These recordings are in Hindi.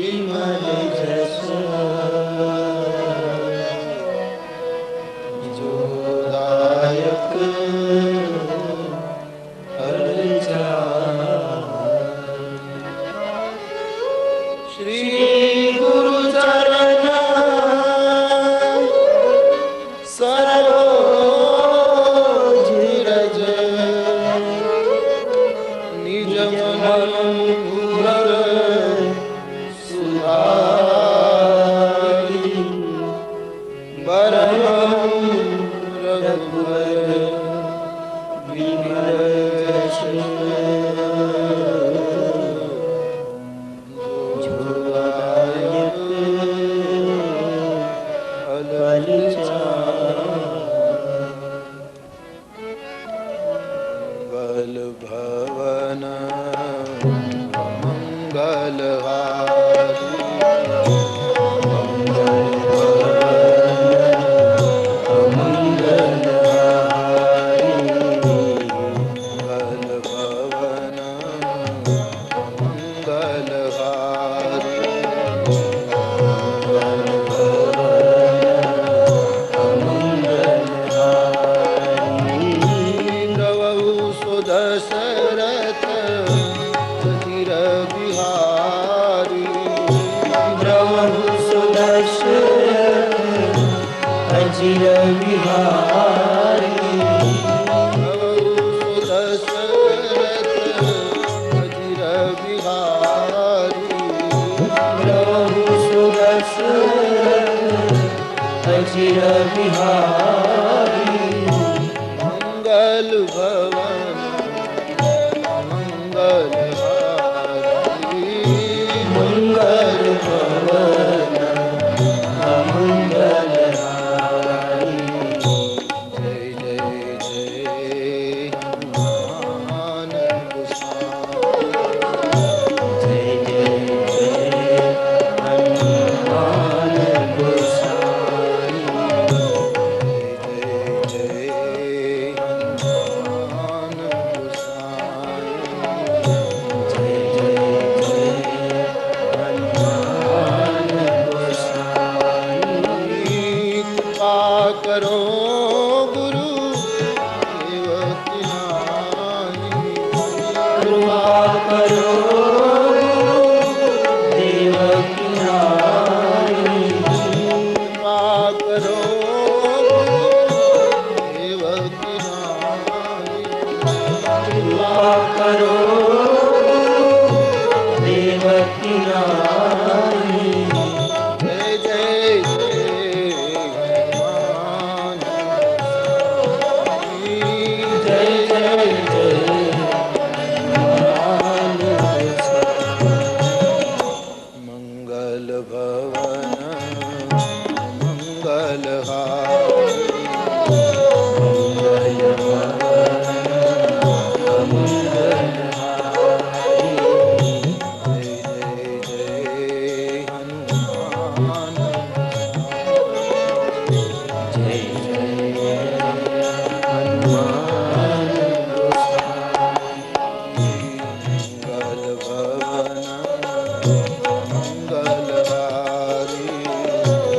विमल जस जोदायक श्री गुरु चरण सरोज रज निज मन मुकुर सुधारि बरहम रघुवर विमल जस मंगल भवन मंगलहारी मंगल भवन मंगलहारी मंगल भवन मंगलहारी दशरथ धीर बिहारी प्रभु सुदशरथ अजिर बिहारी प्रभु सुदशरथ अजिर बिहारी प्रभु सुदशरथ अजिर बिहारी मंगल भवन मंगल भवन मंगलहारी जय जय जय हनुमान गोसाई जय जय जय हनुमान गोसाई जय जय हनुमान करो गुरु देवकी नानी कृपा करो देवकी नानी कृपा करो देवकी नानी कृपा करो देवकी नानी जय जय मंगल भवन मंगलहारी मंगल भवन मंगलहारी जय जय जय हनुमान जय जय हनुमान मंगल भवन मंगलहारी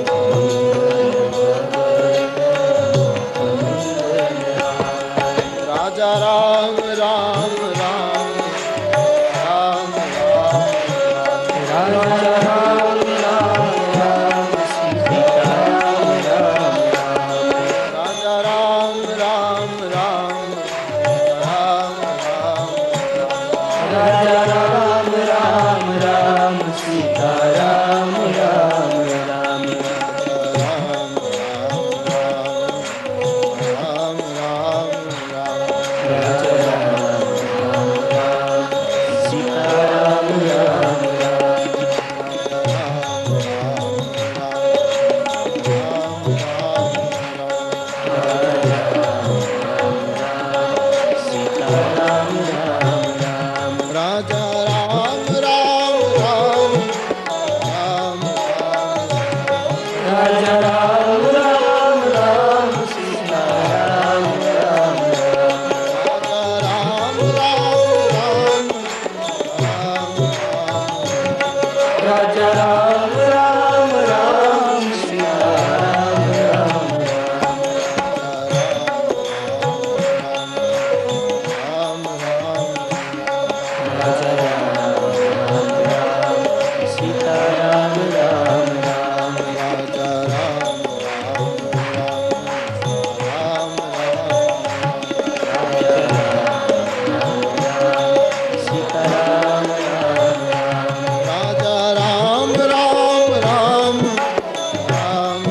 मंगल भवन राजा राम राम राम सिया राम राम राम राजा राम राम सीता राम राम राम राजा राम राम सीता राम राजा राम राम राम राम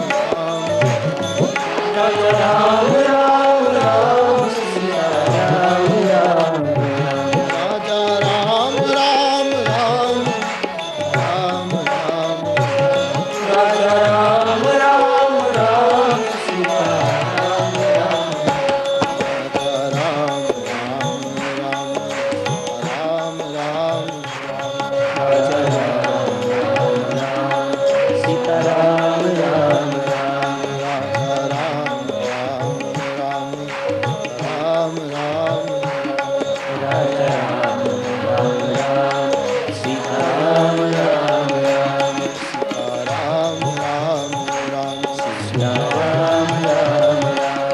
राजा राम राम राम सीता राम राम राजा राम राम राम राम राम राजा राम राम राम सीता राम राम राजा राम राम राम राजा राम राम सीता राम राम राम राजा राम राम राम राम राजा राम राम सीता राम राम राम सीता राम राम राम सीता राम राम राम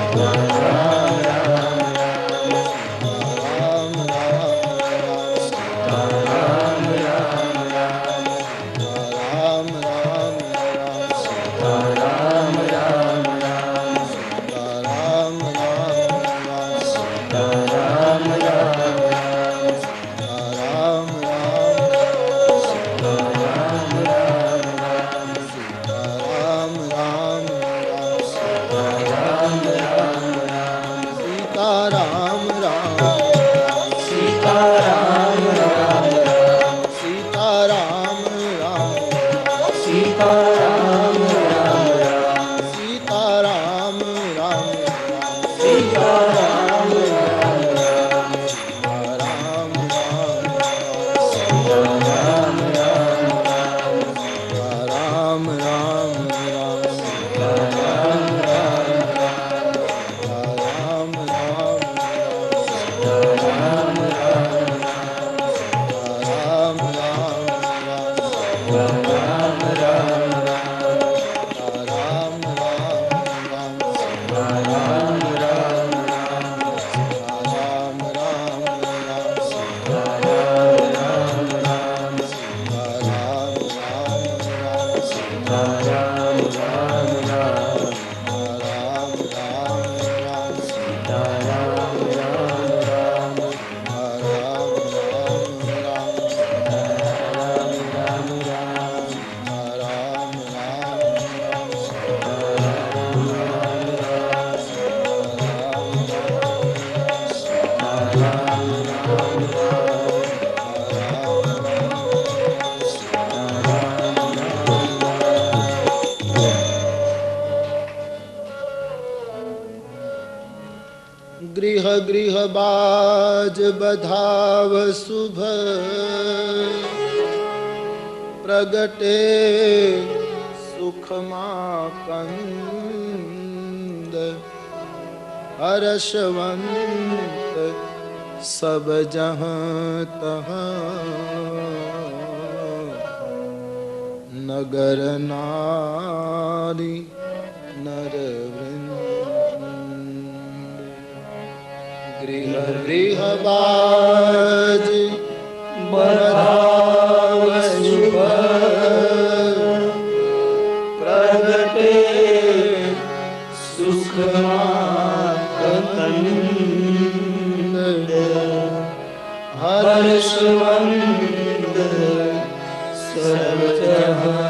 सीता राम राम राम सीता राम राम राम राम राम राम राम सीता राम राम राम सीता राम राम राम सीता राम राम राम सीता राम राम सीता राम राम राम सीता राम राम राम सीता राम राम राम सीता राम राम सीता राम राम राम सीता राम राम सीता राम राम राम सीता राम राम राम सीता राम राम राम सीता राम राम राम सीता राम राम राम सीता राम राम राम सीता राम राम राम सीता राम राम राम सीता राम राम राम सीता राम राम राम सीता राम राम राम सीता राम राम राम सीता राम राम राम सीता राम राम राम सीता राम राम राम सीता राम राम राम सीता राम राम राम राम राम राम सीता राम राम राम राम राम सीता राम राम राम सीता राम राम राम सीता राम राम राम सीता राम राम गृह गृह बाज बधाव शुभ प्रगटे सुखमा कंद हर्षवंत सब जहाँ तहाँ नगर नारी नर वृंद गृह गृह बाज बधाव शुभ प्रगटे सुखमा कंद हर्षवंद सब जहाँ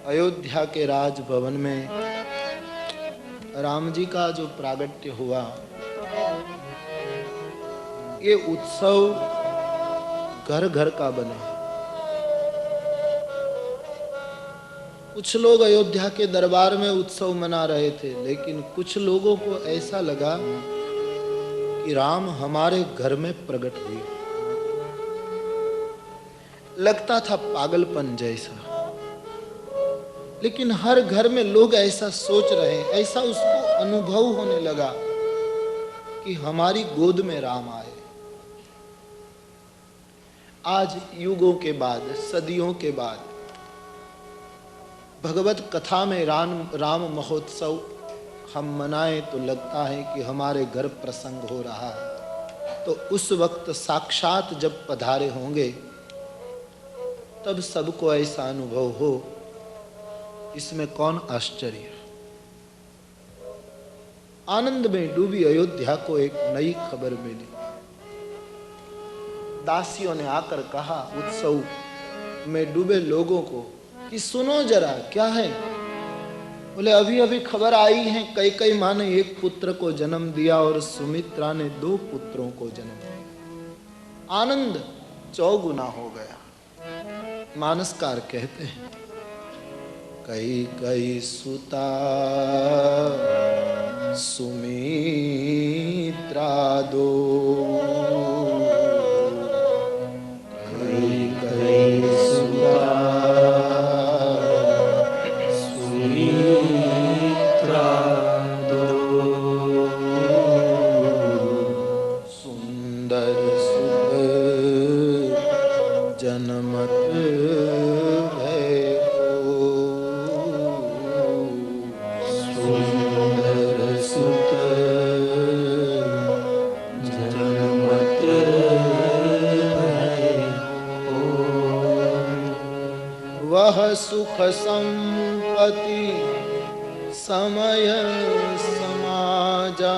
अयोध्या के राजभवन में राम जी का जो प्रागट्य हुआ, ये उत्सव घर घर का बना। कुछ लोग अयोध्या के दरबार में उत्सव मना रहे थे, लेकिन कुछ लोगों को ऐसा लगा कि राम हमारे घर में प्रकट हुए। लगता था पागलपन जैसा, लेकिन हर घर में लोग ऐसा सोच रहे हैं, ऐसा उसको अनुभव होने लगा कि हमारी गोद में राम आए। आज युगों के बाद, सदियों के बाद भगवत कथा में राम महोत्सव हम मनाएं तो लगता है कि हमारे घर प्रसंग हो रहा है। तो उस वक्त साक्षात जब पधारे होंगे तब सबको ऐसा अनुभव हो, इसमें कौन आश्चर्य। आनंद में डूबी अयोध्या को एक नई खबर मिली। दासियों ने आकर कहा उत्सव में डूबे लोगों को कि सुनो जरा क्या है। बोले अभी अभी खबर आई है, कैकेयी माँ ने एक पुत्र को जन्म दिया और सुमित्रा ने 2 पुत्रों को जन्म दिया। आनंद 4 गुना हो गया। मानसकार कहते हैं कैकेयी सुता सुमित्रा 2, कैकेयी सुता सुमित्रा 2, सुंदर सुत जनमत सुख संपत्ति समय समाजा,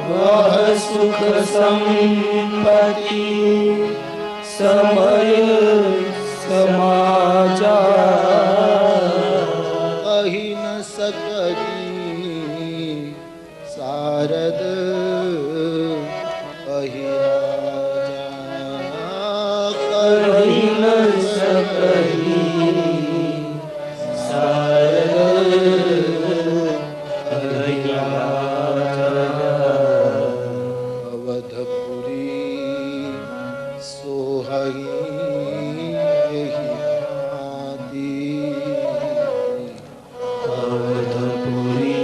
वह सुख संपत्ति समय समाजा, कही न सकती सारद कही कही न सकती सारद कही अवधपुरी सोहई अवधपुरी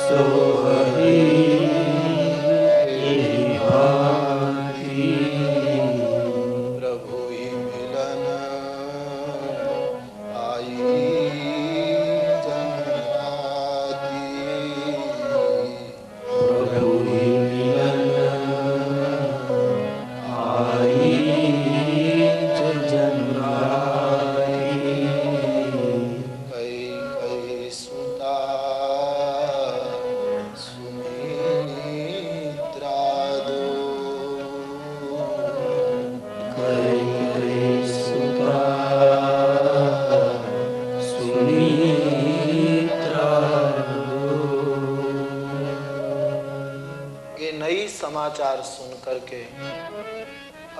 सोहई समाचार सुन करके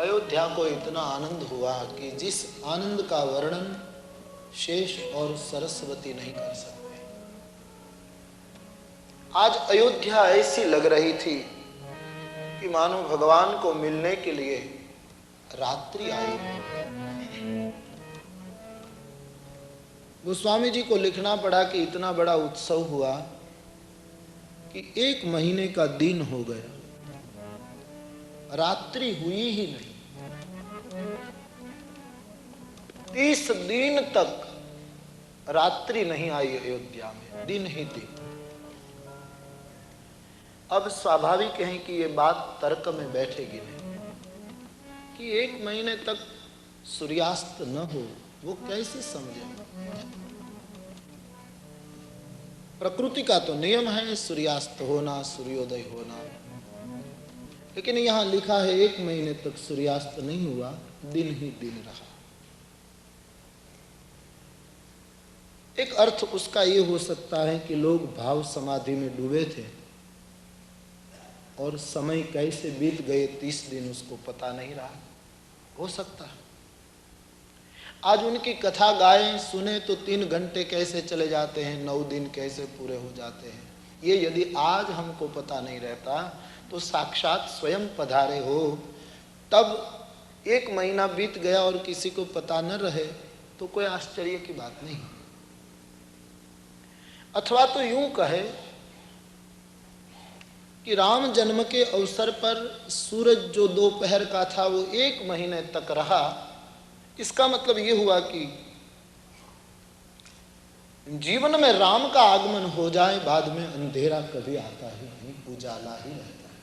अयोध्या को इतना आनंद हुआ कि जिस आनंद का वर्णन शेष और सरस्वती नहीं कर सकते। आज अयोध्या ऐसी लग रही थी कि मानो भगवान को मिलने के लिए रात्रि आई। गोस्वामी जी को लिखना पड़ा कि इतना बड़ा उत्सव हुआ कि 1 महीने का दिन हो गया, रात्रि हुई ही नहीं। 30 दिन तक रात्रि नहीं आई अयोध्या में, दिन ही दिन। अब स्वाभाविक है कि ये बात तर्क में बैठेगी नहीं कि 1 महीने तक सूर्यास्त न हो, वो कैसे समझेंगे। प्रकृति का तो नियम है सूर्यास्त होना, सूर्योदय होना, लेकिन यहां लिखा है 1 महीने तक सूर्यास्त नहीं हुआ, दिन ही दिन रहा। एक अर्थ उसका ये हो सकता है कि लोग भाव समाधि में डूबे थे और समय कैसे बीत गए 30 दिन उसको पता नहीं रहा, हो सकता है। आज उनकी कथा गाएं सुने तो 3 घंटे कैसे चले जाते हैं, 9 दिन कैसे पूरे हो जाते हैं। ये यदि आज हमको पता नहीं रहता तो साक्षात स्वयं पधारे हो तब 1 महीना बीत गया और किसी को पता न रहे तो कोई आश्चर्य की बात नहीं। अथवा तो यूं कहे कि राम जन्म के अवसर पर सूरज जो दोपहर का था वो 1 महीने तक रहा। इसका मतलब ये हुआ कि जीवन में राम का आगमन हो जाए, बाद में अंधेरा कभी आता ही नहीं, उजाला ही रहता है।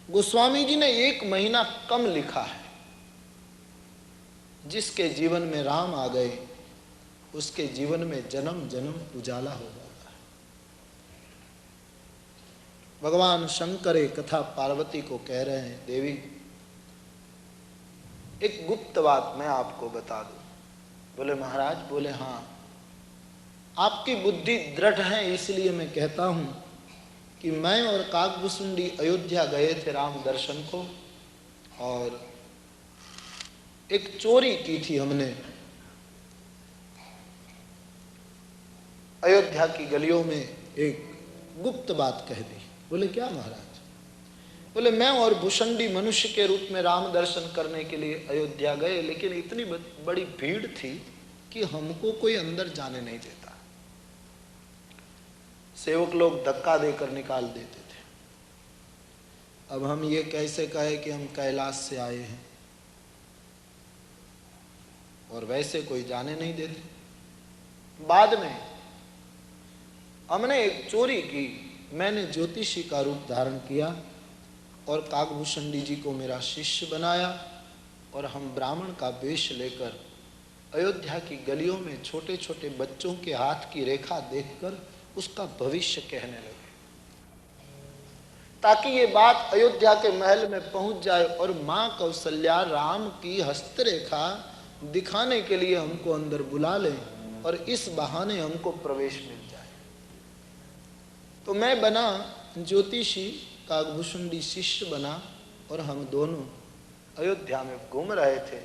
गोस्वामी जी ने 1 महीना कम लिखा है। जिसके जीवन में राम आ गए उसके जीवन में जन्म जन्म उजाला हो जाता है। भगवान शंकर एक कथा पार्वती को कह रहे हैं, देवी एक गुप्त बात मैं आपको बता दूं। बोले महाराज, बोले हाँ, आपकी बुद्धि दृढ़ है इसलिए मैं कहता हूं कि मैं और काकभूषुंडी अयोध्या गए थे राम दर्शन को, और एक चोरी की थी हमने। अयोध्या की गलियों में एक गुप्त बात कह दी। बोले क्या महाराज? बोले मैं और भूषुंडी मनुष्य के रूप में राम दर्शन करने के लिए अयोध्या गए, लेकिन इतनी बड़ी भीड़ थी कि हमको कोई अंदर जाने नहीं देता। सेवक लोग धक्का देकर निकाल देते थे। अब हम ये कैसे कहे कि हम कैलाश से आए हैं, और वैसे कोई जाने नहीं देते। बाद में हमने एक चोरी की। मैंने ज्योतिषी का रूप धारण किया और काकभूषुंडी जी को मेरा शिष्य बनाया, और हम ब्राह्मण का वेश लेकर अयोध्या की गलियों में छोटे छोटे बच्चों के हाथ की रेखा देखकर उसका भविष्य कहने लगे, ताकि ये बात अयोध्या के महल में पहुंच जाए और मां कौशल्या राम की हस्तरेखा दिखाने के लिए हमको अंदर बुला लें और इस बहाने हमको प्रवेश मिल जाए। तो मैं बना ज्योतिषी, काकभूषुंडी शिष्य बना, और हम दोनों अयोध्या में घूम रहे थे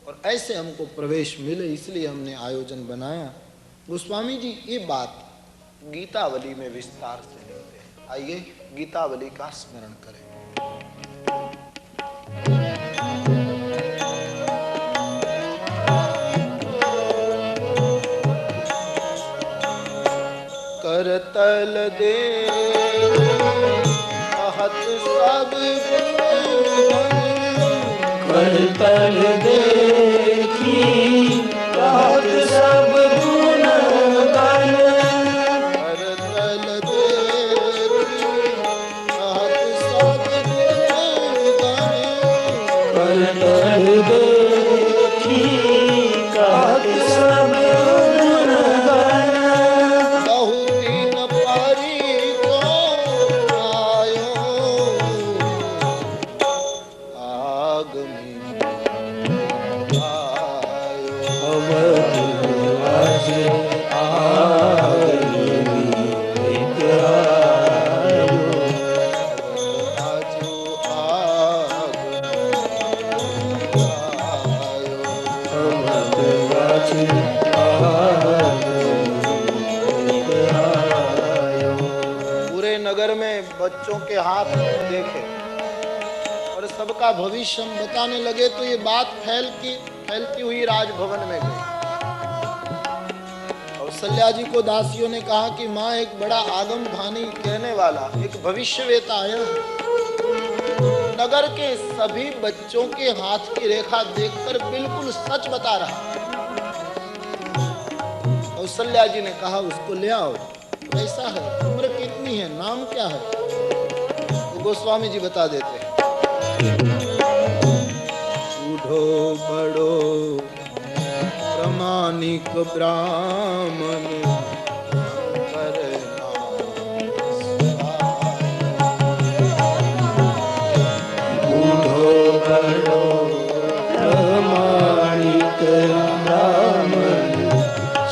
और ऐसे हमको प्रवेश मिले, इसलिए हमने आयोजन बनाया। गोस्वामी जी ये बात गीतावली में विस्तार से लिखते हैं। आइए गीतावली का स्मरण करें। करतल दे कहत सब करतल देखी कहत सब गुण गण। करतल देखी कहत सब गुण गण। करतल देखी कहत सब गुण गण। बच्चों के हाथ देखे और सबका भविष्य हम बताने लगे, तो ये बात फैलती हुई राजभवन में गई। कौशल्या जी को दासियों ने कहा कि माँ एक बड़ा आगम भानी कहने वाला एक भविष्यवेता आया है। नगर के सभी बच्चों के हाथ की रेखा देखकर बिल्कुल सच बता रहा। कौशल्या जी ने कहा उसको ले आओ। कैसा है, उम्र कितनी है, नाम क्या है? तो गोस्वामी जी बता देते हैं। बूढ़ो बड़ो प्रामाणिक ब्राह्मण बूढ़ो बड़ो प्रामाणिक ब्राह्मण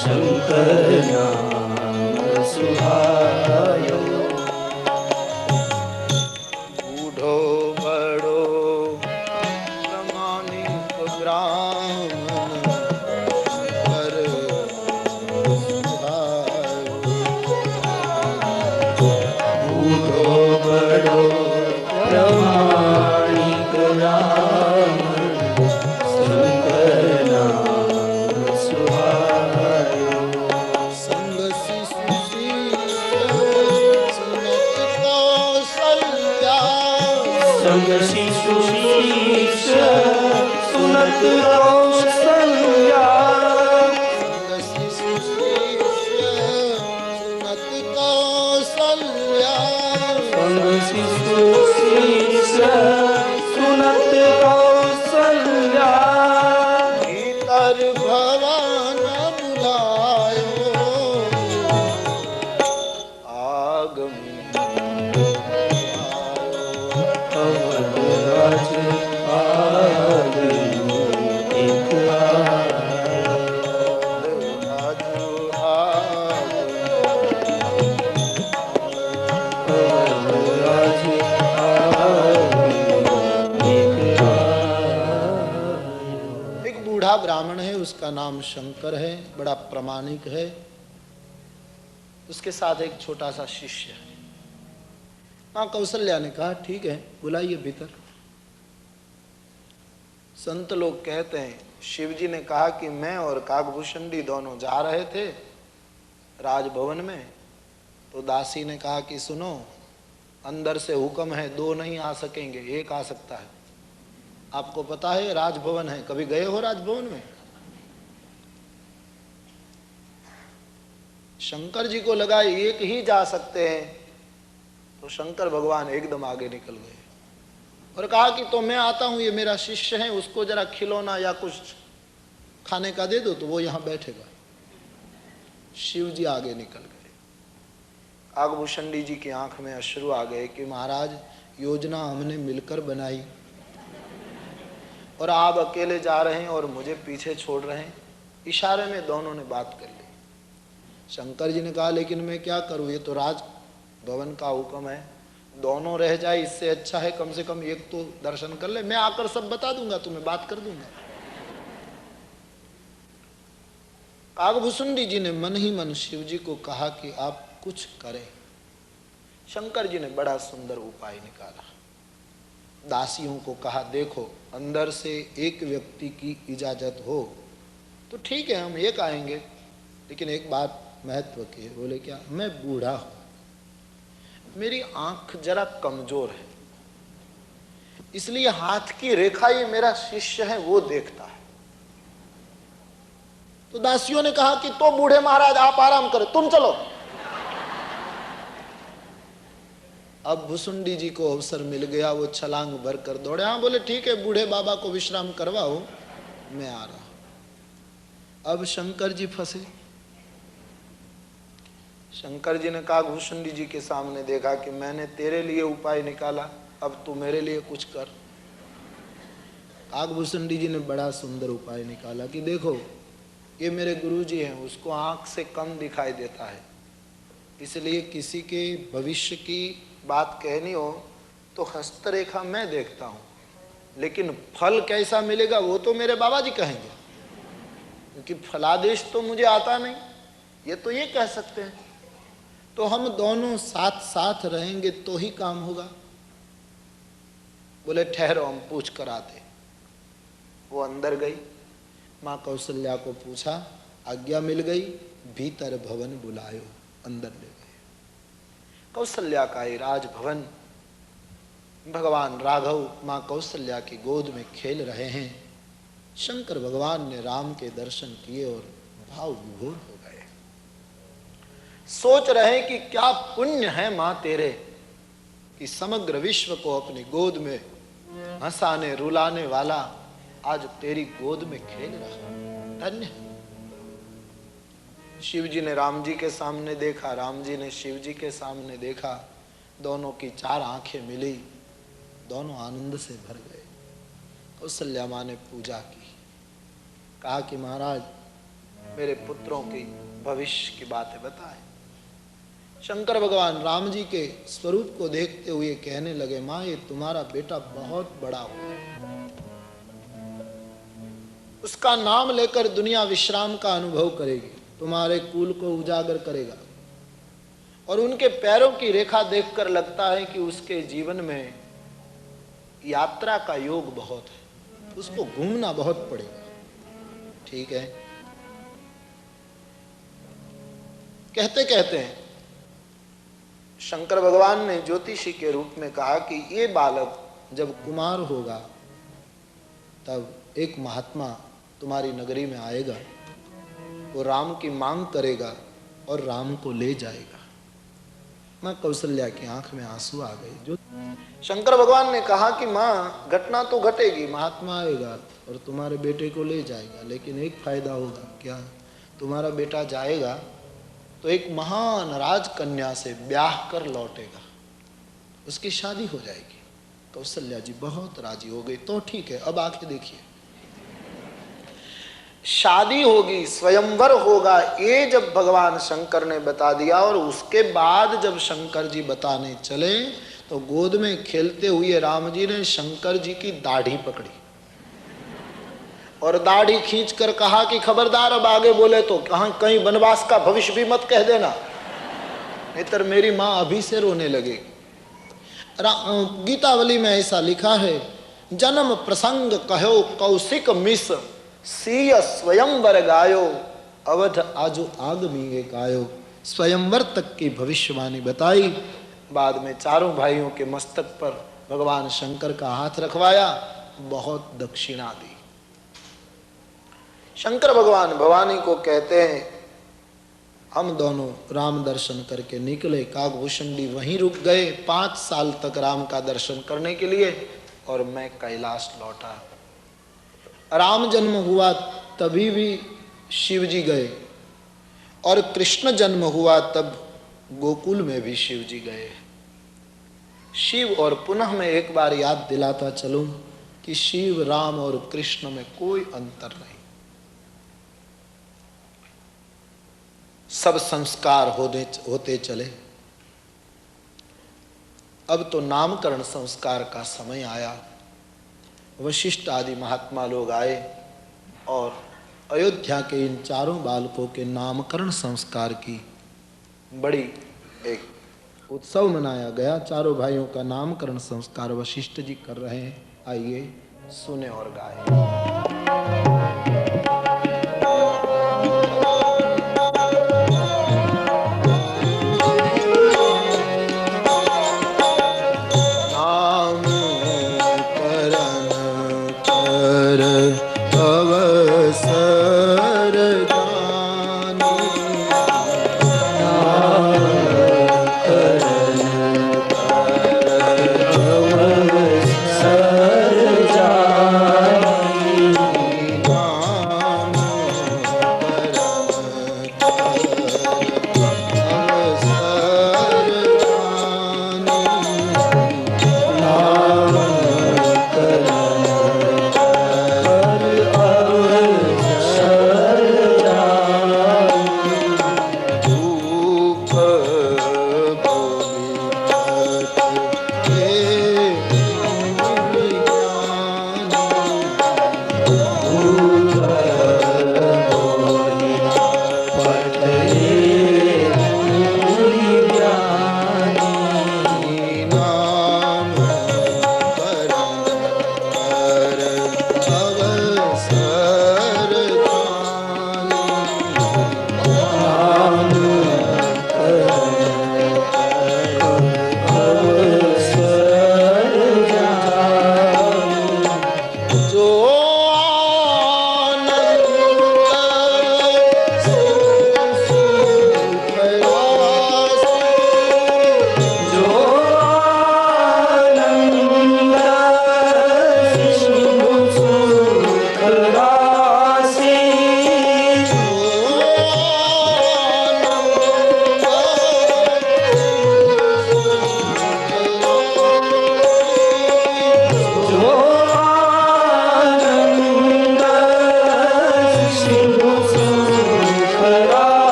शंकर नाम सुहायो। बूढ़ो बड़ो प्रामाणिक ब्राह्मण पर सुहायो। शीश सुनत कौसल्या संग शिशु शीश सुनत कौसल्या भीतर भवन बुलायो आगमन अवराज आगयो एक अवराज एक बूढ़ा ब्राह्मण है, उसका नाम शंकर है, बड़ा प्रामाणिक है। उसके साथ एक छोटा सा शिष्य है। मां कौशल्या ने कहा ठीक है, बुलाइए भीतर। संत लोग कहते हैं शिव जी ने कहा कि मैं और काकभूषणी दोनों जा रहे थे राजभवन में, तो दासी ने कहा कि सुनो, अंदर से हुक्म है, दो नहीं आ सकेंगे, एक आ सकता है। आपको पता है राजभवन है, कभी गए हो राजभवन में? शंकर जी को लगा एक ही जा सकते हैं, तो शंकर भगवान एकदम आगे निकल गए और कहा कि तो मैं आता हूं, ये मेरा शिष्य है, उसको जरा खिलौना या कुछ खाने का दे दो तो वो यहां बैठेगा। शिव जी आगे निकल गए। काकभूषणी जी की आंख में अश्रु आ गए कि महाराज, योजना हमने मिलकर बनाई और आप अकेले जा रहे हैं और मुझे पीछे छोड़ रहे हैं। इशारे में दोनों ने बात कर ली। शंकर जी ने कहा लेकिन मैं क्या करूं, ये तो राज भवन का हुक्म है, दोनों रह जाए इससे अच्छा है कम से कम एक तो दर्शन कर ले, मैं आकर सब बता दूंगा, तुम्हें बात कर दूंगा। काकभूषणी जी ने मन ही मन शिव जी को कहा कि आप कुछ करें। शंकर जी ने बड़ा सुंदर उपाय निकाला। दासियों को कहा देखो, अंदर से एक व्यक्ति की इजाजत हो तो ठीक है, हम एक आएंगे, लेकिन एक बात महत्व की है। बोले क्या? मैं बूढ़ा हूं, मेरी आंख जरा कमजोर है, इसलिए हाथ की रेखा ये मेरा शिष्य है वो देखता है। तो दासियों ने कहा कि तो बूढ़े महाराज आप आराम करो, तुम चलो। अब भुसुंडी जी को अवसर मिल गया, वो छलांग भर कर दौड़े। हाँ बोले ठीक है, बूढ़े बाबा को विश्राम करवाओ, मैं आ रहा हूं। अब शंकर जी फंसे। शंकर जी ने कहा भुसुंडी जी के सामने देखा कि मैंने तेरे लिए उपाय निकाला, अब तू मेरे लिए कुछ कर। काकभूषणी जी ने बड़ा सुंदर उपाय निकाला कि देखो, ये मेरे गुरु जी हैं, उसको आंख से कम दिखाई देता है, इसलिए किसी के भविष्य की बात कहनी हो तो हस्तरेखा मैं देखता हूं, लेकिन फल कैसा मिलेगा वो तो मेरे बाबा जी कहेंगे, क्योंकि फलादेश तो मुझे आता नहीं, ये तो ये कह सकते हैं। तो हम दोनों साथ साथ रहेंगे तो ही काम होगा। बोले ठहरो, हम पूछ कर आते। वो अंदर गई, मां कौशल्या को पूछा, आज्ञा मिल गई, भीतर भवन बुलायो, अंदर ले गए। कौशल्या का ही राजभवन, भगवान राघव मां कौशल्या की गोद में खेल रहे हैं। शंकर भगवान ने राम के दर्शन किए और भाव विभोर हो गए। सोच रहे कि क्या पुण्य है मां तेरे कि समग्र विश्व को अपनी गोद में हंसाने रुलाने वाला आज तेरी गोद में खेल रहा, धन्य है। शिव जी ने राम जी के सामने देखा, राम जी ने शिव जी के सामने देखा, दोनों की चार आंखें मिली, दोनों आनंद से भर गए। कौशल्या मां ने पूजा की, कहा कि महाराज मेरे पुत्रों की भविष्य की बातें बताएं। शंकर भगवान राम जी के स्वरूप को देखते हुए कहने लगे, मां ये तुम्हारा बेटा बहुत बड़ा होगा, उसका नाम लेकर दुनिया विश्राम का अनुभव करेगी, तुम्हारे कुल को उजागर करेगा, और उनके पैरों की रेखा देखकर लगता है कि उसके जीवन में यात्रा का योग बहुत है, उसको घूमना बहुत पड़ेगा। ठीक है, कहते कहते शंकर भगवान ने ज्योतिषी के रूप में कहा कि ये बालक जब कुमार होगा तब एक महात्मा तुम्हारी नगरी में आएगा, वो राम की मांग करेगा और राम को ले जाएगा। माँ कौशल्या की आंख में आंसू आ गए। जो शंकर भगवान ने कहा कि माँ घटना तो घटेगी, महात्मा आएगा और तुम्हारे बेटे को ले जाएगा, लेकिन एक फायदा होगा। क्या? तुम्हारा बेटा जाएगा तो एक महान राजकन्या से ब्याह कर लौटेगा, उसकी शादी हो जाएगी। कौशल्या जी बहुत राजी हो गई। तो ठीक है, अब आके देखिए, शादी होगी, स्वयंवर होगा, ये जब भगवान शंकर ने बता दिया और उसके बाद जब शंकर जी बताने चले तो गोद में खेलते हुए राम जी ने शंकर जी की दाढ़ी पकड़ी और दाढ़ी खींचकर कहा कि खबरदार, अब आगे बोले तो कहीं वनवास का भविष्य भी मत कह देना, नहीं तो मेरी माँ अभी से रोने लगेगी। गीतावली में ऐसा लिखा है, जन्म प्रसंग कहो कौशिक मिस, सीय स्वयंवर गायो, अवध आजो आगमी एक आयो। स्वयंवर तक की भविष्यवाणी बताई। बाद में चारों भाइयों के मस्तक पर भगवान शंकर का हाथ रखवाया, बहुत दक्षिणा दी। शंकर भगवान भवानी को कहते हैं, हम दोनों राम दर्शन करके निकले। काकभूषणी वहीं रुक गए 5 साल तक राम का दर्शन करने के लिए, और मैं कैलाश लौटा। राम जन्म हुआ तभी भी शिव जी गए, और कृष्ण जन्म हुआ तब गोकुल में भी शिव जी गए। शिव और पुनः मैं एक बार याद दिलाता चलूं कि शिव, राम और कृष्ण में कोई अंतर नहीं। सब संस्कार होते चले। अब तो नामकरण संस्कार का समय आया। वशिष्ठ आदि महात्मा लोग आए और अयोध्या के इन चारों बालकों के नामकरण संस्कार की बड़ी एक उत्सव मनाया गया। चारों भाइयों का नामकरण संस्कार वशिष्ठ जी कर रहे हैं। आइए सुने और गाएं।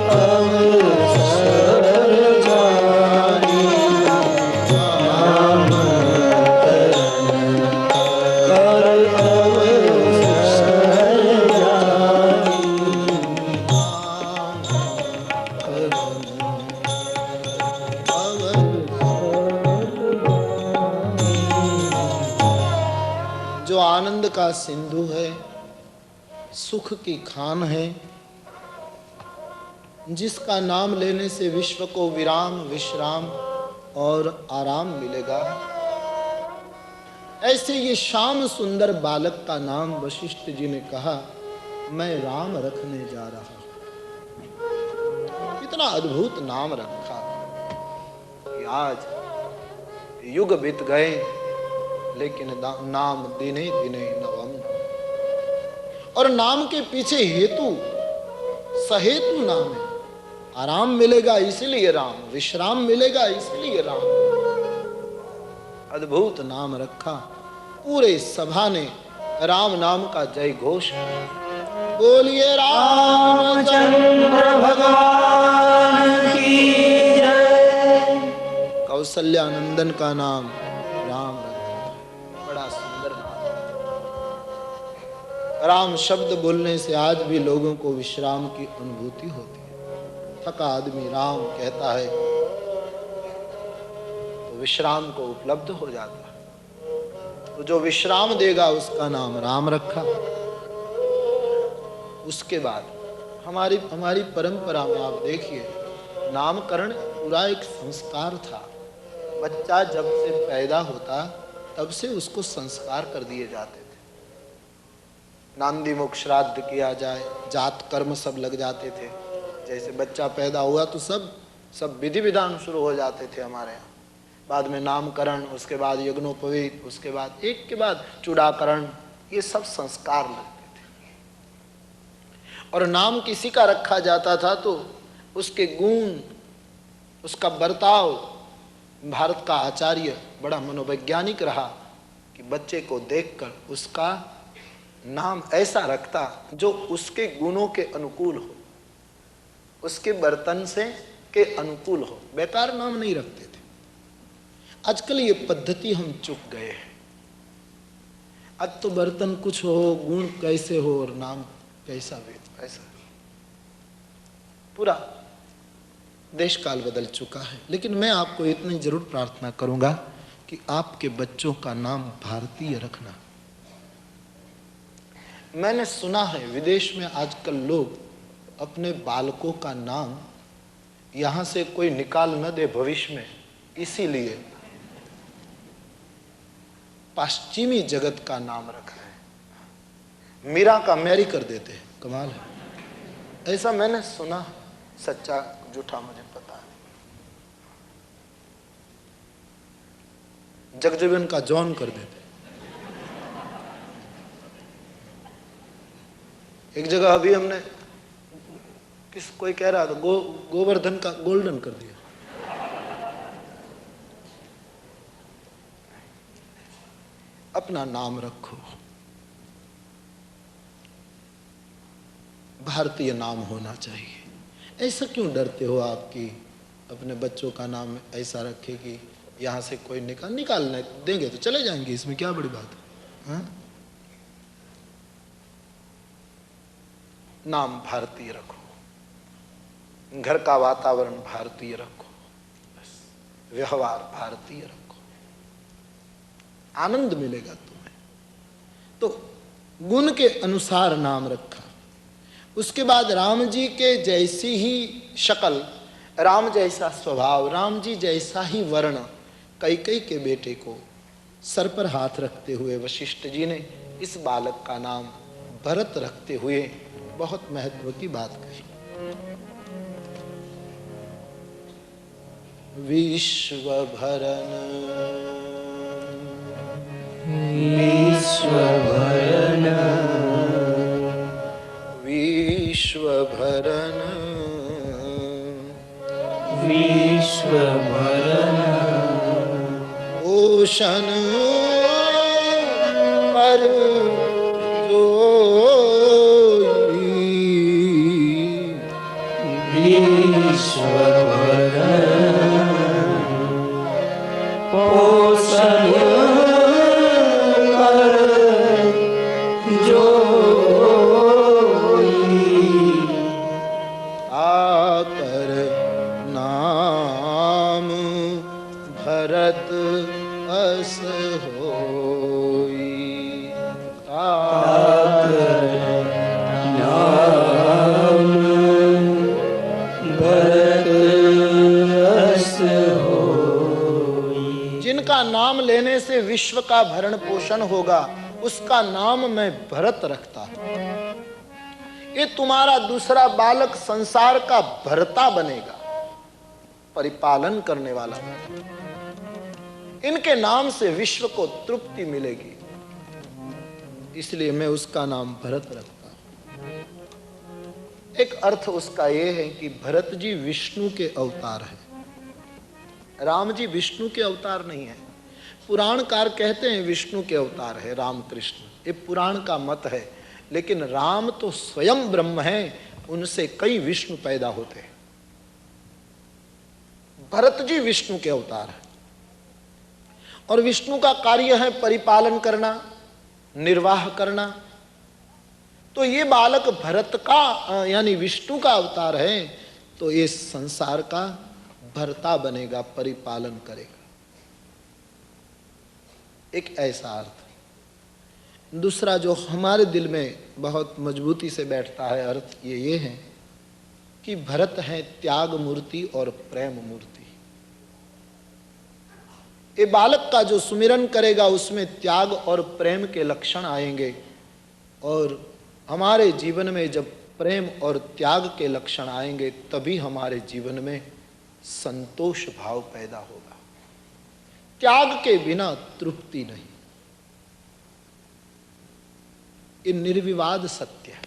अवसर जानी नाम कर अवसर जानी जो आनंद का सिंधु है, सुख की खान है, जिसका नाम लेने से विश्व को विराम, विश्राम और आराम मिलेगा, ऐसे ये श्याम सुंदर बालक का नाम वशिष्ठ जी ने कहा, मैं राम रखने जा रहा हूं। कितना अद्भुत नाम रखा कि आज युग बीत गए, लेकिन नाम दिने दिने नवम। और नाम के पीछे हेतु, सहेतु नाम है। आराम मिलेगा इसलिए राम, विश्राम मिलेगा इसलिए राम। अद्भुत नाम रखा। पूरे सभा ने राम नाम का जय घोष किया। बोलिए रामचंद्र भगवान की जय। कौशल्यानंदन का नाम राम रखा, बड़ा सुंदर नाम। राम शब्द बोलने से आज भी लोगों को विश्राम की अनुभूति होती है। थका आदमी राम कहता है तो विश्राम को उपलब्ध हो जाता है। तो जो विश्राम देगा उसका नाम राम रखा। उसके बाद हमारी परंपरा में आप देखिए, नामकरण पूरा एक संस्कार था। बच्चा जब से पैदा होता तब से उसको संस्कार कर दिए जाते थे। नांदी मुख श्राद्ध किया जाए, जात कर्म सब लग जाते थे। जैसे बच्चा पैदा हुआ तो सब विधि विधान शुरू हो जाते थे हमारे यहाँ। बाद में नामकरण, उसके बाद यज्ञोपवीत, उसके बाद एक के बाद चूड़ाकरण, ये सब संस्कार लगते थे। और नाम किसी का रखा जाता था तो उसके गुण, उसका बर्ताव, भारत का आचार्य बड़ा मनोवैज्ञानिक रहा कि बच्चे को देखकर उसका नाम ऐसा रखता जो उसके गुणों के अनुकूल हो, उसके बर्तन से के अनुकूल हो। बेकार नाम नहीं रखते थे। आजकल ये पद्धति हम चूक गए हैं। आज तो बर्तन कुछ हो, गुण कैसे हो और नाम कैसा भी ऐसा। पूरा देश काल बदल चुका है। लेकिन मैं आपको इतनी जरूर प्रार्थना करूंगा कि आपके बच्चों का नाम भारतीय रखना। मैंने सुना है विदेश में आजकल लोग अपने बालकों का नाम यहां से कोई निकाल न दे भविष्य में, इसीलिए पश्चिमी जगत का नाम रखा है। मीरा का मैरी कर देते हैं। कमाल है। ऐसा मैंने सुना, सच्चा झूठा मुझे पता नहीं। जगजीवन का जॉन कर देते। एक जगह अभी हमने कोई कह रहा था गोवर्धन का गोल्डन कर दिया। अपना नाम रखो, भारतीय नाम होना चाहिए। ऐसा क्यों डरते हो आप कि अपने बच्चों का नाम ऐसा रखे कि यहां से कोई निकालने देंगे तो चले जाएंगे, इसमें क्या बड़ी बात है? नाम भारतीय रखो, घर का वातावरण भारतीय रखो, व्यवहार भारतीय रखो, आनंद मिलेगा तुम्हें। तो गुण के अनुसार नाम रखा। उसके बाद राम जी के जैसी ही शक्ल, राम जैसा स्वभाव, राम जी जैसा ही वर्ण कैकेयी के बेटे को सर पर हाथ रखते हुए वशिष्ठ जी ने इस बालक का नाम भरत रखते हुए बहुत महत्व की बात कही। विश्वभरन विश्वभरन विश्वभरन विश्वभरन ओशन पर ईश्वरन पोषण कर जोई आकर नाम भरत अस होई आकर नाम भरत अस होई। जिनका नाम लेने से विश्व का भरण पोषण होगा उसका नाम मैं भरत रखता हूं। ये तुम्हारा दूसरा बालक संसार का भरता बनेगा, परिपालन करने वाला बनेगा। इनके नाम से विश्व को तृप्ति मिलेगी, इसलिए मैं उसका नाम भरत रखता हूं। एक अर्थ उसका यह है कि भरत जी विष्णु के अवतार हैं, राम जी विष्णु के अवतार नहीं है। पुराणकार कहते हैं विष्णु के अवतार है रामकृष्ण, ये पुराण का मत है, लेकिन राम तो स्वयं ब्रह्म है, उनसे कई विष्णु पैदा होते हैं। भरत जी विष्णु के अवतार है और विष्णु का कार्य है परिपालन करना, निर्वाह करना। तो ये बालक भरत का यानी विष्णु का अवतार है, तो ये संसार का भरता बनेगा, परिपालन करेगा। एक ऐसा अर्थ। दूसरा जो हमारे दिल में बहुत मजबूती से बैठता है अर्थ ये है कि भरत है त्याग मूर्ति और प्रेम मूर्ति। ये बालक का जो सुमिरन करेगा उसमें त्याग और प्रेम के लक्षण आएंगे, और हमारे जीवन में जब प्रेम और त्याग के लक्षण आएंगे तभी हमारे जीवन में संतोष भाव पैदा होगा। त्याग के बिना तृप्ति नहीं, ये निर्विवाद सत्य है।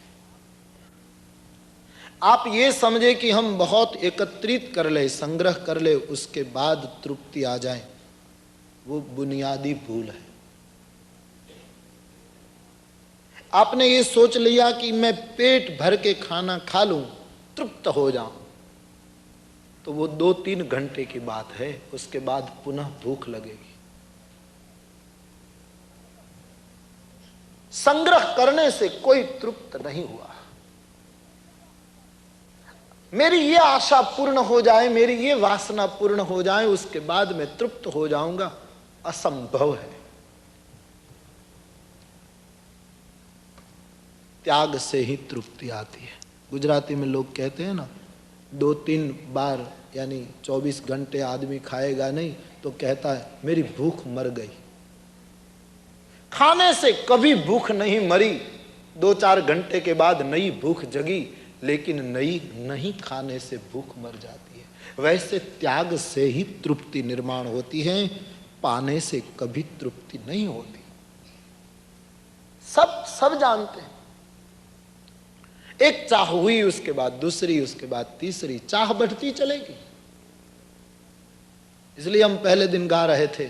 आप ये समझे कि हम बहुत एकत्रित कर ले, संग्रह कर ले, उसके बाद तृप्ति आ जाए, वो बुनियादी भूल है। आपने ये सोच लिया कि मैं पेट भर के खाना खा लूं, तृप्त हो जाऊं, तो वो 2-3 घंटे की बात है, उसके बाद पुनः भूख लगेगी। संग्रह करने से कोई तृप्त नहीं हुआ। मेरी ये आशा पूर्ण हो जाए, मेरी ये वासना पूर्ण हो जाए, उसके बाद मैं तृप्त हो जाऊंगा, असंभव है। त्याग से ही तृप्ति आती है। गुजराती में लोग कहते हैं ना, 2-3 बार यानी 24 घंटे आदमी खाएगा नहीं तो कहता है मेरी भूख मर गई। खाने से कभी भूख नहीं मरी, 2-4 घंटे के बाद नई भूख जगी, लेकिन नई नहीं खाने से भूख मर जाती है। वैसे त्याग से ही तृप्ति निर्माण होती है, पाने से कभी तृप्ति नहीं होती। सब जानते हैं। एक चाह हुई, उसके बाद दूसरी, उसके बाद तीसरी, चाह बढ़ती चलेगी। इसलिए हम पहले दिन गा रहे थे,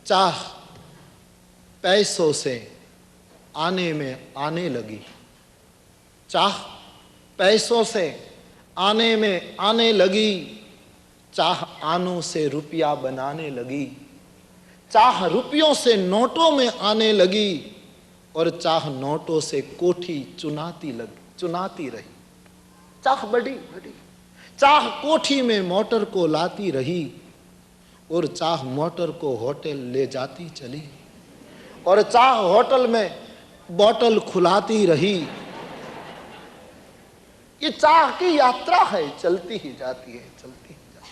चाह पैसों से आने में आने लगी, चाह पैसों से आने में आने लगी, चाह आनों से रुपया बनाने लगी, चाह रुपयों से नोटों में आने लगी, और चाह नोटों से कोठी चुनाती रही। चाह बढ़ी, चाह कोठी में मोटर को लाती रही, और चाह मोटर को होटल ले जाती चली, और चाह होटल में बोतल खुलाती रही। ये चाह की यात्रा है, चलती ही जाती है, चलती ही जाती है।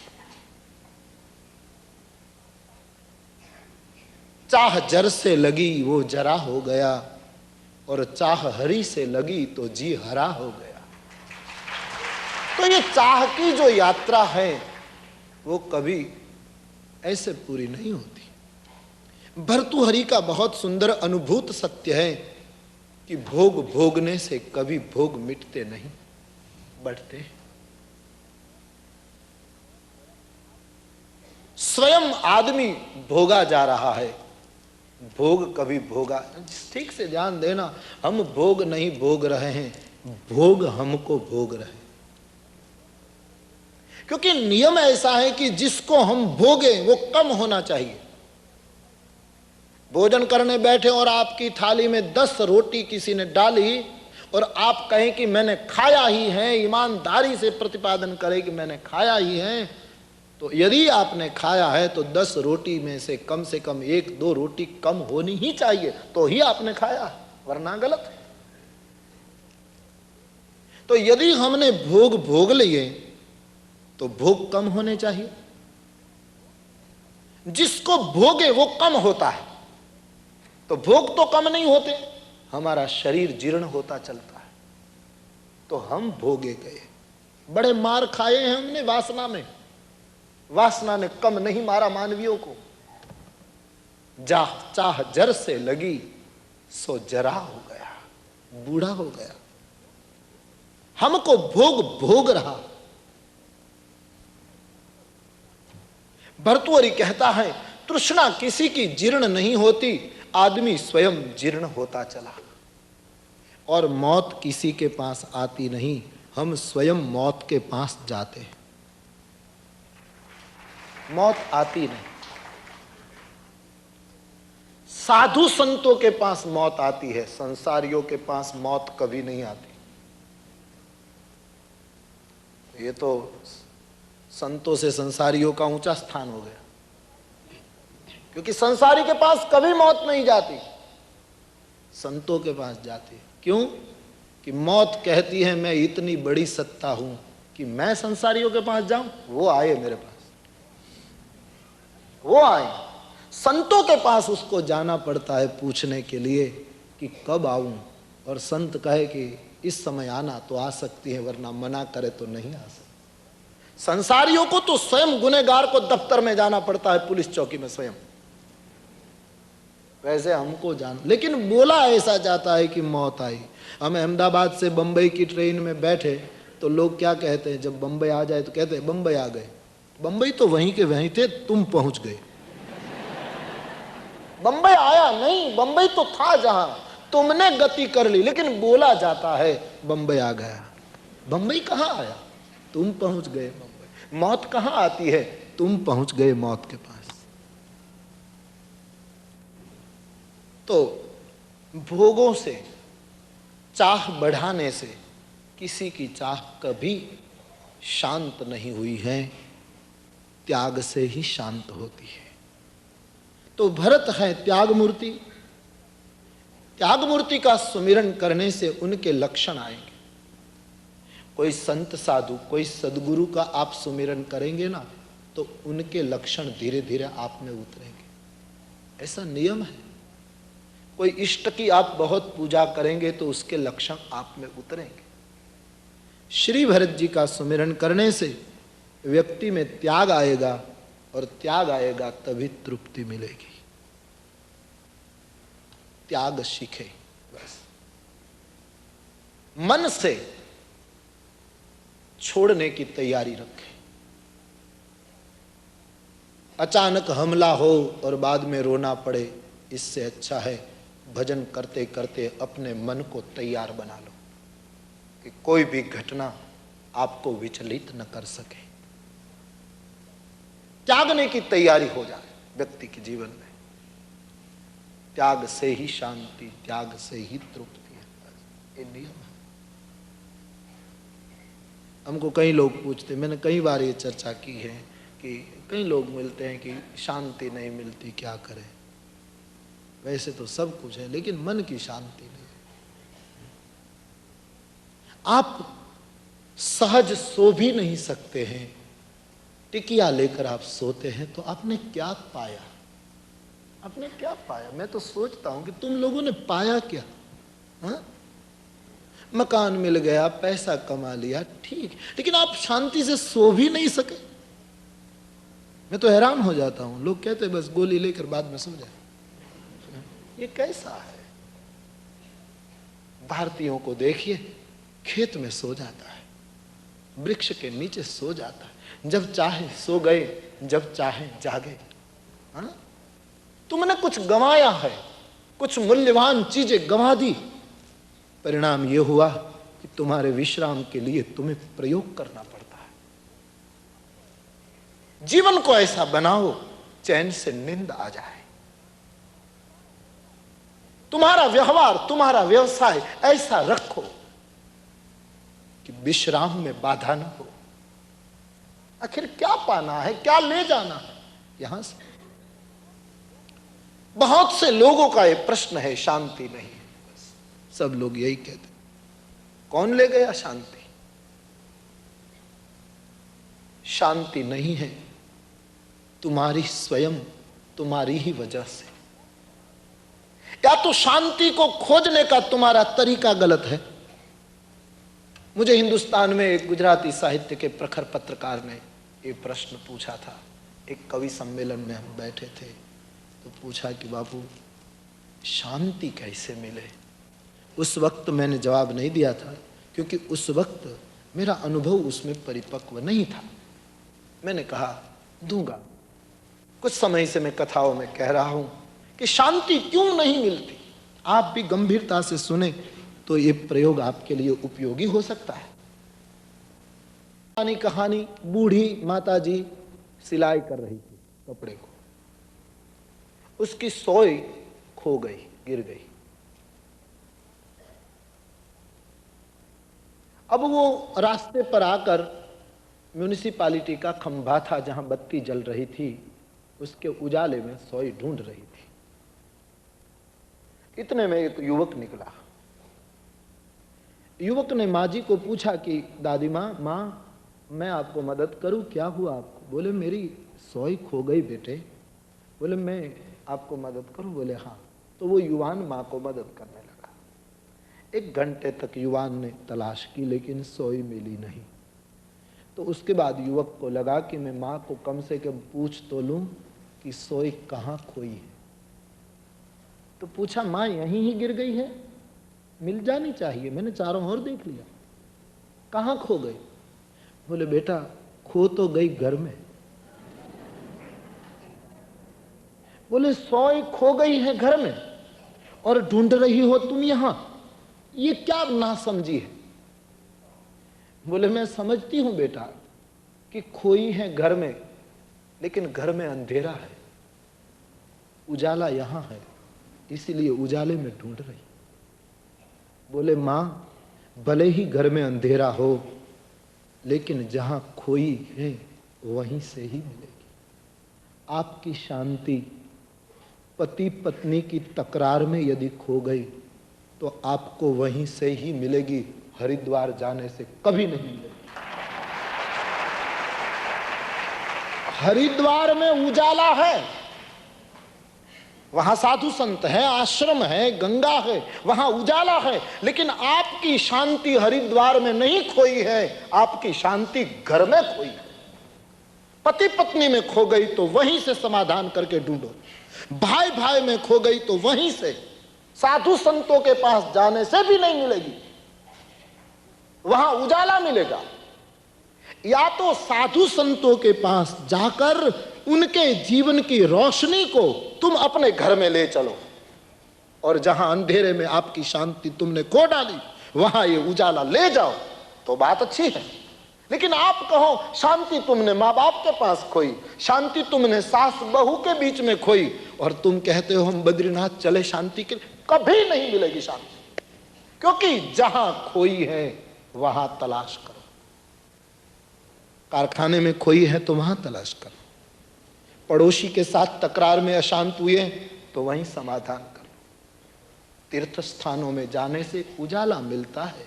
चाह जर से लगी वो जरा हो गया, और चाह हरी से लगी तो जी हरा हो गया। तो ये चाह की जो यात्रा है वो कभी ऐसे पूरी नहीं होती। भर्तृहरि का बहुत सुंदर अनुभूत सत्य है कि भोग भोगने से कभी भोग मिटते नहीं, बढ़ते। स्वयं आदमी भोगा जा रहा है, भोग कभी भोगा। ठीक से ध्यान देना, हम भोग नहीं भोग रहे हैं, भोग हमको भोग रहे। क्योंकि नियम ऐसा है कि जिसको हम भोगे वो कम होना चाहिए। भोजन करने बैठे और आपकी थाली में 10 रोटी किसी ने डाली और आप कहें कि मैंने खाया ही है, ईमानदारी से प्रतिपादन करें कि मैंने खाया ही है, तो यदि आपने खाया है तो 10 रोटी में से कम 1-2 रोटी कम होनी ही चाहिए, तो ही आपने खाया, वरना गलत है। तो यदि हमने भोग लिए तो भोग कम होने चाहिए। जिसको भोगे वो कम होता है, तो भोग तो कम नहीं होते, हमारा शरीर जीर्ण होता चलता है। तो हम भोगे गए, बड़े मार खाए हैं हमने वासना में। वासना ने कम नहीं मारा मानवियों को। जा चाह जर से लगी सो जरा हो गया, बूढ़ा हो गया। हमको भोग रहा। भर्तृहरि कहता है तृष्णा किसी की जीर्ण नहीं होती, आदमी स्वयं जीर्ण होता चला। और मौत किसी के पास आती नहीं, हम स्वयं मौत के पास जाते हैं। मौत आती नहीं, साधु संतों के पास मौत आती है, संसारियों के पास मौत कभी नहीं आती। ये तो संतों से संसारियों का ऊंचा स्थान हो गया, क्योंकि संसारी के पास कभी मौत नहीं जाती, संतों के पास जाती है। क्यों? कि मौत कहती है मैं इतनी बड़ी सत्ता हूं कि मैं संसारियों के पास जाऊं, वो आए मेरे पास, वो आए। संतों के पास उसको जाना पड़ता है पूछने के लिए कि कब आऊं, और संत कहे कि इस समय आना तो आ सकती है, वरना मना करे तो नहीं आ सकती। संसारियों को तो स्वयं गुनहगार को दफ्तर में जाना पड़ता है, पुलिस चौकी में स्वयं, वैसे हमको जान। लेकिन बोला ऐसा जाता है कि मौत आई। हम अहमदाबाद से बंबई की ट्रेन में बैठे तो लोग क्या कहते हैं, जब बंबई आ जाए तो कहते हैं बंबई आ गए। बंबई तो वहीं के वहीं थे, तुम पहुंच गए। बंबई आया नहीं, बंबई तो था जहां, तुमने गति कर ली। लेकिन बोला जाता है बंबई आ गया। बंबई कहां आया? तुम पहुंच गए बंबई। मौत कहां आती है? तुम पहुंच गए मौत के पास। तो भोगों से, चाह बढ़ाने से किसी की चाह कभी शांत नहीं हुई है, त्याग से ही शांत होती है। तो भरत है त्याग मूर्ति। त्याग मूर्ति का सुमिरन करने से उनके लक्षण आएंगे। कोई संत साधु, कोई सदगुरु का आप सुमिरन करेंगे ना, तो उनके लक्षण धीरे धीरे आप में उतरेंगे। ऐसा नियम है। कोई इष्ट की आप बहुत पूजा करेंगे तो उसके लक्षण आप में उतरेंगे। श्री भरत जी का सुमिरन करने से व्यक्ति में त्याग आएगा, और त्याग आएगा तभी तृप्ति मिलेगी। त्याग सीखे, बस मन से छोड़ने की तैयारी रखें। अचानक हमला हो और बाद में रोना पड़े, इससे अच्छा है भजन करते करते अपने मन को तैयार बना लो कि कोई भी घटना आपको विचलित न कर सके। त्यागने की तैयारी हो जाए व्यक्ति के जीवन में। त्याग से ही शांति, त्याग से ही तृप्ति है। ये नियम है। हमको कई लोग पूछते, मैंने कई बार ये चर्चा की है कि कई लोग मिलते हैं कि शांति नहीं मिलती, क्या करें। वैसे तो सब कुछ है, लेकिन मन की शांति नहीं। आप सहज सो भी नहीं सकते हैं, टिकिया लेकर आप सोते हैं, तो आपने क्या पाया? आपने क्या पाया? मैं तो सोचता हूं कि तुम लोगों ने पाया क्या? हा? मकान मिल गया, पैसा कमा लिया, ठीक, लेकिन आप शांति से सो भी नहीं सके। मैं तो हैरान हो जाता हूं। लोग कहते बस गोली लेकर बाद में सो जाए। ये कैसा है? भारतीयों को देखिए, खेत में सो जाता है, वृक्ष के नीचे सो जाता है, जब चाहे सो गए, जब चाहे जागे। हाँ? तुमने कुछ गंवाया है, कुछ मूल्यवान चीजें गंवा दी। परिणाम यह हुआ कि तुम्हारे विश्राम के लिए तुम्हें प्रयोग करना पड़ता है। जीवन को ऐसा बनाओ चैन से नींद आ जाए। तुम्हारा व्यवहार, तुम्हारा व्यवसाय ऐसा रखो कि विश्राम में बाधा न हो। आखिर क्या पाना है, क्या ले जाना है यहां से? बहुत से लोगों का यह प्रश्न है, शांति नहीं है। बस सब लोग यही कहते, कौन ले गया शांति? शांति नहीं है तुम्हारी स्वयं, तुम्हारी ही वजह से। या तो शांति को खोजने का तुम्हारा तरीका गलत है। मुझे हिंदुस्तान में एक गुजराती साहित्य के प्रखर पत्रकार ने एक प्रश्न पूछा था। एक कवि सम्मेलन में हम बैठे थे तो पूछा कि बाबू शांति कैसे मिले? उस वक्त मैंने जवाब नहीं दिया था क्योंकि उस वक्त मेरा अनुभव उसमें परिपक्व नहीं था। मैंने कहा दूंगा। कुछ समय से मैं कथाओं में कह रहा हूं कि शांति क्यों नहीं मिलती। आप भी गंभीरता से सुने तो ये प्रयोग आपके लिए उपयोगी हो सकता है। कहानी, बूढ़ी माता जी सिलाई कर रही थी कपड़े को, उसकी सोई खो गई, गिर गई। अब वो रास्ते पर आकर म्यूनिसिपालिटी का खंभा था जहां बत्ती जल रही थी, उसके उजाले में सोई ढूंढ रही थी। इतने में एक युवक निकला। युवक ने माँ जी को पूछा कि दादी माँ मैं आपको मदद करूं, क्या हुआ आपको? बोले मेरी सोई खो गई बेटे। बोले मैं आपको मदद करूं? बोले हाँ। तो वो युवान माँ को मदद करने लगा। 1 घंटे तक युवान ने तलाश की लेकिन सोई मिली नहीं। तो उसके बाद युवक को लगा कि मैं माँ को कम से कम पूछ तो लूं कि सोई कहाँ खोई है। तो पूछा माँ यहीं ही गिर गई है, मिल जानी चाहिए, मैंने चारों ओर देख लिया, कहाँ खो गई? बोले बेटा खो तो गई घर में। बोले सोई खो गई है घर में और ढूंढ रही हो तुम यहां, ये क्या नासमझी है? बोले मैं समझती हूं बेटा कि खोई है घर में, लेकिन घर में अंधेरा है, उजाला यहां है, इसीलिए उजाले में ढूंढ रही। बोले मां भले ही घर में अंधेरा हो लेकिन जहां खोई है वहीं से ही मिलेगी। आपकी शांति पति पत्नी की तकरार में यदि खो गई तो आपको वहीं से ही मिलेगी, हरिद्वार जाने से कभी नहीं मिलेगी। हरिद्वार में उजाला है, वहां साधु संत है, आश्रम है, गंगा है, वहां उजाला है, लेकिन आपकी शांति हरिद्वार में नहीं खोई है, आपकी शांति घर में खोई है। पति पत्नी में खो गई तो वहीं से समाधान करके ढूंढो, भाई भाई में खो गई तो वहीं से, साधु संतों के पास जाने से भी नहीं मिलेगी, वहां उजाला मिलेगा। या तो साधु संतों के पास जाकर उनके जीवन की रोशनी को तुम अपने घर में ले चलो, और जहां अंधेरे में आपकी शांति तुमने खो डाली वहां ये उजाला ले जाओ, तो बात अच्छी है। लेकिन आप कहो शांति तुमने माँ बाप के पास खोई, शांति तुमने सास बहू के बीच में खोई, और तुम कहते हो हम बद्रीनाथ चले शांति के लिए, कभी नहीं मिलेगी शांति। क्योंकि जहां खोई है वहां तलाश करो। कारखाने में खोई है तो वहां तलाश करो, पड़ोसी के साथ तकरार में अशांत हुए तो वहीं समाधान करो। तीर्थ स्थानों में जाने से उजाला मिलता है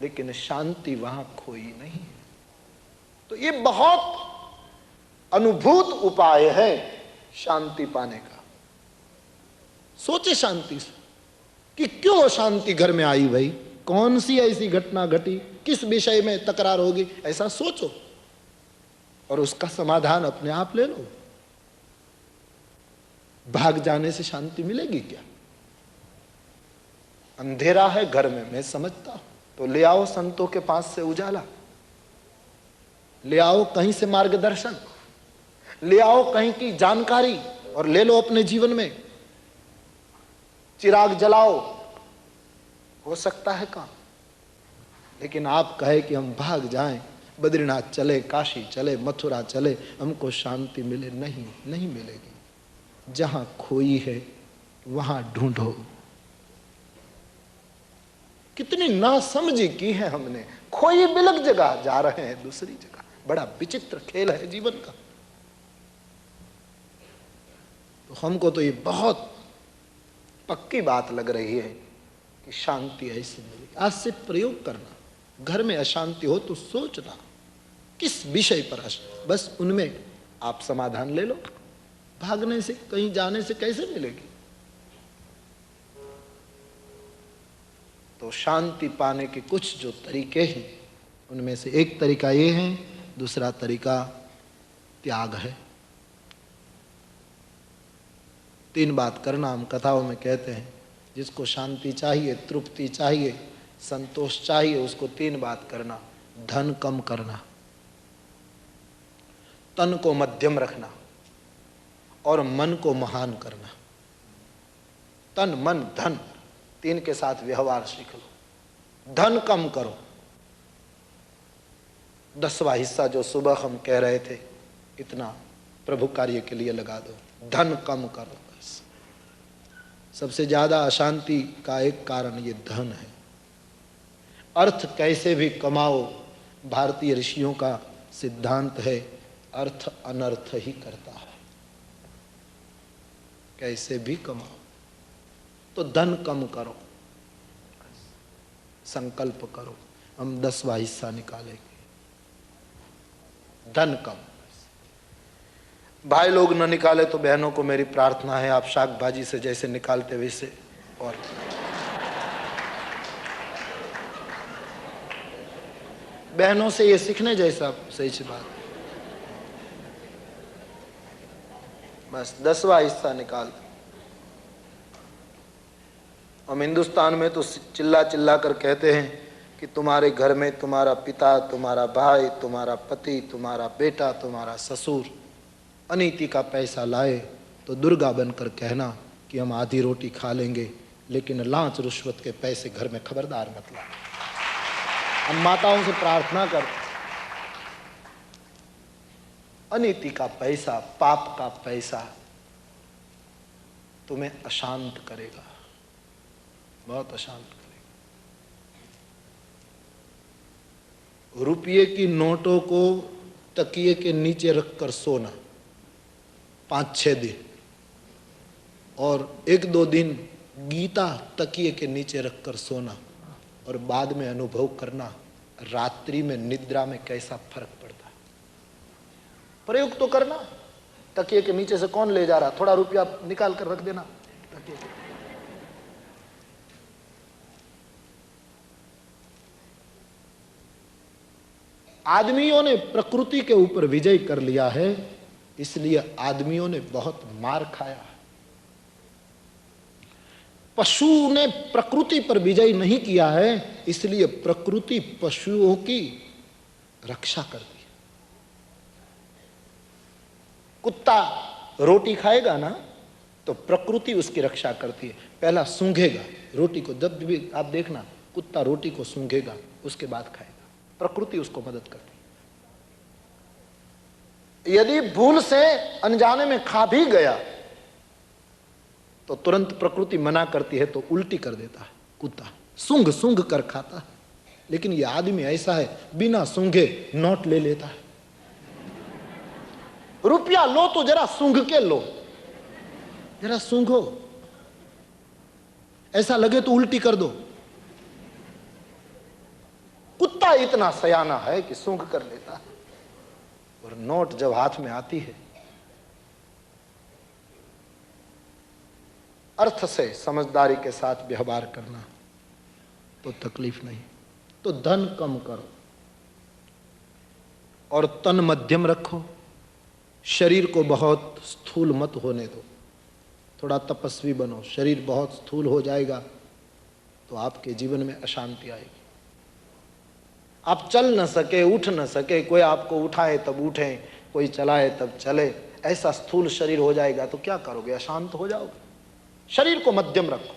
लेकिन शांति वहां खोई नहीं है। तो ये बहुत अनुभूत उपाय है शांति पाने का। सोचे शांति से कि क्यों अशांति घर में आई भाई, कौन सी ऐसी घटना घटी, किस विषय में तकरार होगी, ऐसा सोचो और उसका समाधान अपने आप ले लो। भाग जाने से शांति मिलेगी क्या? अंधेरा है घर में, मैं समझता हूं, तो ले आओ संतों के पास से उजाला, ले आओ कहीं से मार्गदर्शन, ले आओ कहीं की जानकारी और ले लो अपने जीवन में। चिराग जलाओ, हो सकता है काम। लेकिन आप कहे कि हम भाग जाएं, बद्रीनाथ चले, काशी चले, मथुरा चले, हमको शांति मिले? नहीं, नहीं मिलेगी। जहां खोई है वहां ढूंढो। कितनी नासमझी की है हमने, खोई बिलक जगह जा रहे हैं दूसरी जगह। बड़ा विचित्र खेल है जीवन का। तो हमको तो ये बहुत पक्की बात लग रही है कि शांति ऐसी मिलेगी। आज से प्रयोग करना। घर में अशांति हो तो सोचना किस विषय पर, बस उनमें आप समाधान ले लो। भागने से, कहीं जाने से कैसे मिलेगी? तो शांति पाने के कुछ जो तरीके हैं, उनमें से एक तरीका ये है, दूसरा तरीका त्याग है। 3 बात करना हम कथाओं में कहते हैं। जिसको शांति चाहिए, तृप्ति चाहिए, संतोष चाहिए, उसको 3 बात करना। धन कम करना, तन को मध्यम रखना और मन को महान करना। तन, मन, धन, 3 के साथ व्यवहार सीख लो। धन कम करो, 10वां हिस्सा जो सुबह हम कह रहे थे, इतना प्रभु कार्य के लिए लगा दो। धन कम करो। बस सबसे ज्यादा अशांति का एक कारण ये धन है। अर्थ कैसे भी कमाओ, भारतीय ऋषियों का सिद्धांत है, अर्थ अनर्थ ही करता है। कैसे भी कमाओ, तो धन कम करो। संकल्प करो, हम 10वां हिस्सा निकालेंगे। धन कम। भाई लोग न निकाले तो बहनों को मेरी प्रार्थना है, आप शाक भाजी से जैसे निकालते वैसे। और बहनों से ये सीखने जैसा सही सी बात। बस 10वां हिस्सा निकाल। हम हिंदुस्तान में तो चिल्ला चिल्ला कर कहते हैं कि तुम्हारे घर में तुम्हारा पिता, तुम्हारा भाई, तुम्हारा पति, तुम्हारा बेटा, तुम्हारा ससुर अनीति का पैसा लाए तो दुर्गा बनकर कहना कि हम आधी रोटी खा लेंगे, लेकिन लांच रुश्वत के पैसे घर में खबरदार मत ला। हम माताओं से प्रार्थना कर, अनीति का पैसा, पाप का पैसा तुम्हें अशांत करेगा, बहुत अशांत करेगा। रुपये की नोटों को तकिए के नीचे रखकर सोना 5-6 दिन, और 1-2 दिन गीता तकिए के नीचे रखकर सोना, और बाद में अनुभव करना रात्रि में निद्रा में कैसा फर्क पड़ता है। प्रयोग तो करना। तकिए के नीचे से कौन ले जा रहा, थोड़ा रुपया निकाल कर रख देना तकिए के। आदमियों ने प्रकृति के ऊपर विजय कर लिया है, इसलिए आदमियों ने बहुत मार खाया है। पशु ने प्रकृति पर विजय नहीं किया है, इसलिए प्रकृति पशुओं की रक्षा करती है। कुत्ता रोटी खाएगा ना, तो प्रकृति उसकी रक्षा करती है। पहला सूंघेगा रोटी को, जब भी आप देखना कुत्ता रोटी को सूंघेगा, उसके बाद खाएगा। प्रकृति उसको मदद करती है। यदि भूल से अनजाने में खा भी गया तो तुरंत प्रकृति मना करती है, तो उल्टी कर देता है कुत्ता, सूंघ सूंघ कर खाता है। लेकिन यह आदमी ऐसा है, बिना सूंघे नोट ले लेता है। रुपया लो तो जरा सूंघ के लो, जरा सूंघो, ऐसा लगे तो उल्टी कर दो। कुत्ता इतना सयाना है कि सूंघ कर लेता है। और नोट जब हाथ में आती है, अर्थ से समझदारी के साथ व्यवहार करना तो तकलीफ नहीं। तो धन कम करो और तन मध्यम रखो। शरीर को बहुत स्थूल मत होने दो, थोड़ा तपस्वी बनो। शरीर बहुत स्थूल हो जाएगा तो आपके जीवन में अशांति आएगी। आप चल न सके, उठ न सके, कोई आपको उठाए तब उठे, कोई चलाए तब चले, ऐसा स्थूल शरीर हो जाएगा तो क्या करोगे? अशांत हो जाओगे। शरीर को मध्यम रखो,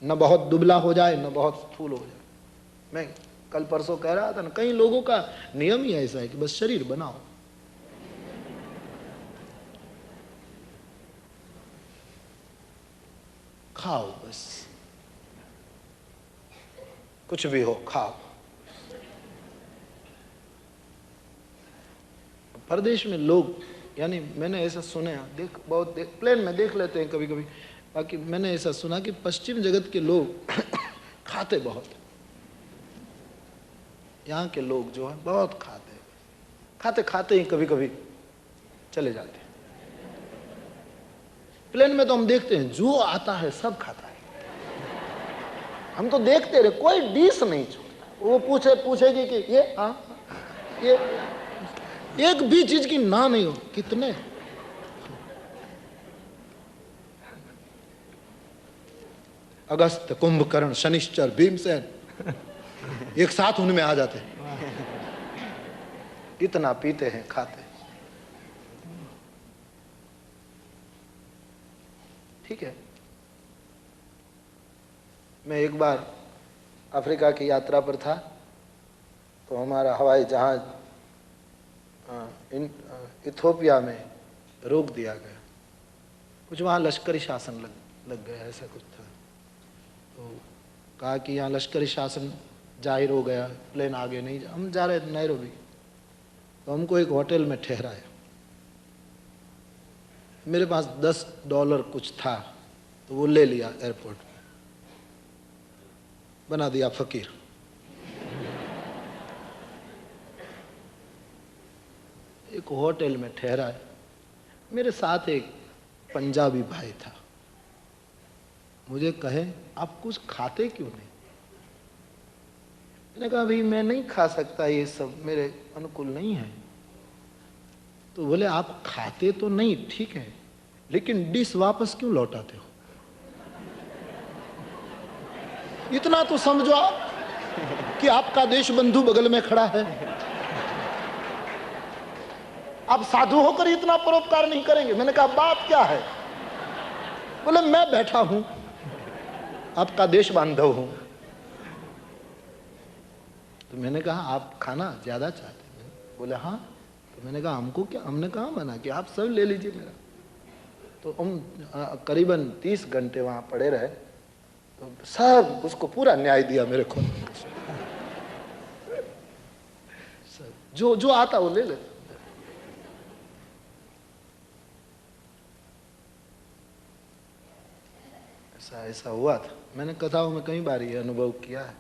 न बहुत दुबला हो जाए न बहुत स्थूल हो जाए। मैं कल परसों कह रहा था ना, कई लोगों का नियम ही ऐसा है कि बस शरीर बनाओ, खाओ, बस कुछ भी हो खाओ। परदेश में लोग, यानी मैंने ऐसा सुना है, प्लेन में देख लेते हैं कभी कभी, बाकी मैंने ऐसा सुना कि पश्चिम जगत के लोग खाते बहुत, यहाँ के लोग जो है बहुत खाते, खाते खाते ही कभी कभी चले जाते हैं। प्लेन में तो हम देखते हैं जो आता है सब खाता है, हम तो देखते रहे, कोई डिश नहीं छोड़ता। वो पूछेगी कि ये, हाँ ये, एक भी चीज की ना नहीं हो। कितने अगस्त, कुंभकर्ण, शनिश्चर, भीमसेन एक साथ उनमें आ जाते हैं, इतना पीते हैं, खाते हैं। ठीक है। मैं एक बार अफ्रीका की यात्रा पर था, तो हमारा हवाई जहाज इथोपिया में रोक दिया गया। कुछ वहाँ लश्करी शासन लग गया, ऐसा कुछ था। तो कहा कि यहाँ लश्करी शासन जाहिर हो गया, प्लेन आगे नहीं हम जा रहे थे नैरोबी। तो हमको एक होटल में ठहराया। मेरे पास $10 कुछ था, तो वो ले लिया एयरपोर्ट में, बना दिया फकीर। एक होटल में ठहरा है। मेरे साथ एक पंजाबी भाई था। मुझे कहे आप कुछ खाते क्यों नहीं? मैंने कहा भाई मैं नहीं खा सकता, ये सब मेरे अनुकूल नहीं है। तो बोले आप खाते तो नहीं, ठीक है, लेकिन डिश वापस क्यों लौटाते हो? इतना तो समझो आप कि आपका देश बंधु बगल में खड़ा है। आप साधु होकर इतना परोपकार नहीं करेंगे। मैंने कहा बात क्या है? बोले मैं बैठा हूं, आपका देश बांधव हूं। तो मैंने कहा आप खाना ज्यादा चाहते हैं? बोले हाँ। तो मैंने कहा हमको क्या, हमने कहा मना कि आप सब ले लीजिए मेरा। तो हम करीबन 30 घंटे वहां पड़े रहे। तो सब उसको पूरा न्याय दिया मेरे को। जो जो आता वो ले लेता। ऐसा हुआ था। मैंने कथाओं में कई बार ये अनुभव किया है।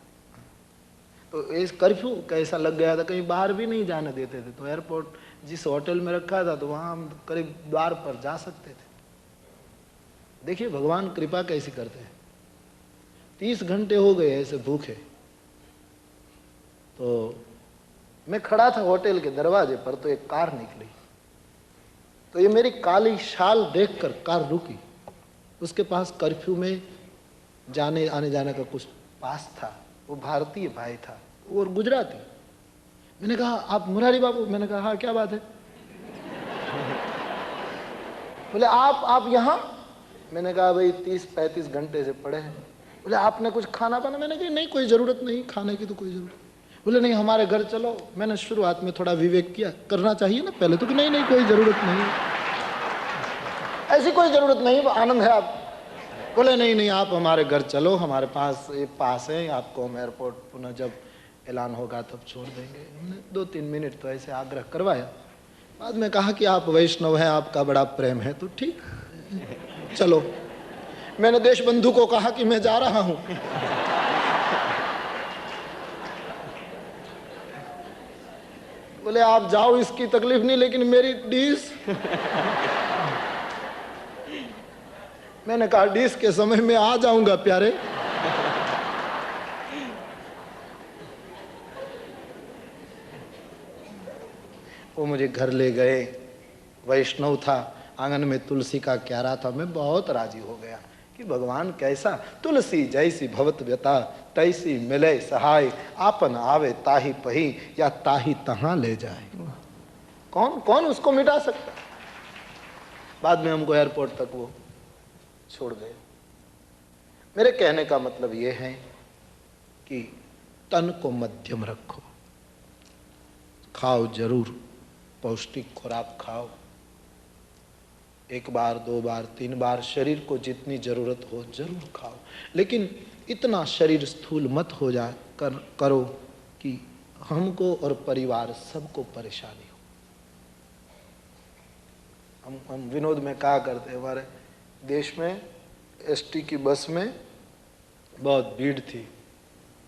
तो इस कर्फ्यू कैसा लग गया था, कहीं बाहर भी नहीं जाने देते थे। तो एयरपोर्ट जिस होटल में रखा था, तो वहां हम करीब द्वार पर जा सकते थे। देखिए भगवान कृपा कैसी करते हैं। 30 घंटे हो गए ऐसे भूखे। तो मैं खड़ा था होटल के दरवाजे पर, तो एक कार निकली। तो ये मेरी काली शाल देखकर कार रुकी। उसके पास कर्फ्यू में जाने आने जाने का कुछ पास था। वो भारतीय भाई था और गुजराती। मैंने कहा आप मुरारी बाबू? मैंने कहा हाँ क्या बात है? बोले आप यहाँ? मैंने कहा भाई 30-35 घंटे से पड़े हैं। बोले आपने कुछ खाना पाना? मैंने कहा नहीं कोई जरूरत नहीं, खाने की तो कोई जरूरत। बोले नहीं हमारे घर चलो। मैंने शुरुआत में थोड़ा विवेक किया, करना चाहिए ना पहले तो, कि नहीं नहीं कोई जरूरत नहीं, ऐसी कोई जरूरत नहीं, आनंद है आप। बोले नहीं नहीं आप हमारे घर चलो, हमारे पास ये पास है, आपको हम एयरपोर्ट पुनः जब ऐलान होगा तब छोड़ देंगे। हमने 2-3 मिनट तो ऐसे आग्रह करवाया। बाद में कहा कि आप वैष्णव हैं, आपका बड़ा प्रेम है, तो ठीक चलो। मैंने देश बंधु को कहा कि मैं जा रहा हूं। बोले आप जाओ, इसकी तकलीफ नहीं, लेकिन मेरी डिश। मैंने कहा डिश के समय में आ जाऊंगा प्यारे। वो मुझे घर ले गए। वैष्णव था, आंगन में तुलसी का क्यारा था। मैं बहुत राजी हो गया कि भगवान कैसा, तुलसी जैसी भवत व्यता तैसी मिले सहाय, आपन आवे ताही पही या ताही तहां ले जाए। कौन कौन उसको मिटा सकता। बाद में हमको एयरपोर्ट तक वो छोड़ गए। मेरे कहने का मतलब ये है कि तन को मध्यम रखो। खाओ जरूर, पौष्टिक खुराक खाओ, 1 बार 2 बार 3 बार शरीर को जितनी जरूरत हो जरूर खाओ, लेकिन इतना शरीर स्थूल मत हो जाए करो कि हमको और परिवार सबको परेशानी हो। हम विनोद में कहा करते हैं, हमारे देश में एसटी की बस में बहुत भीड़ थी,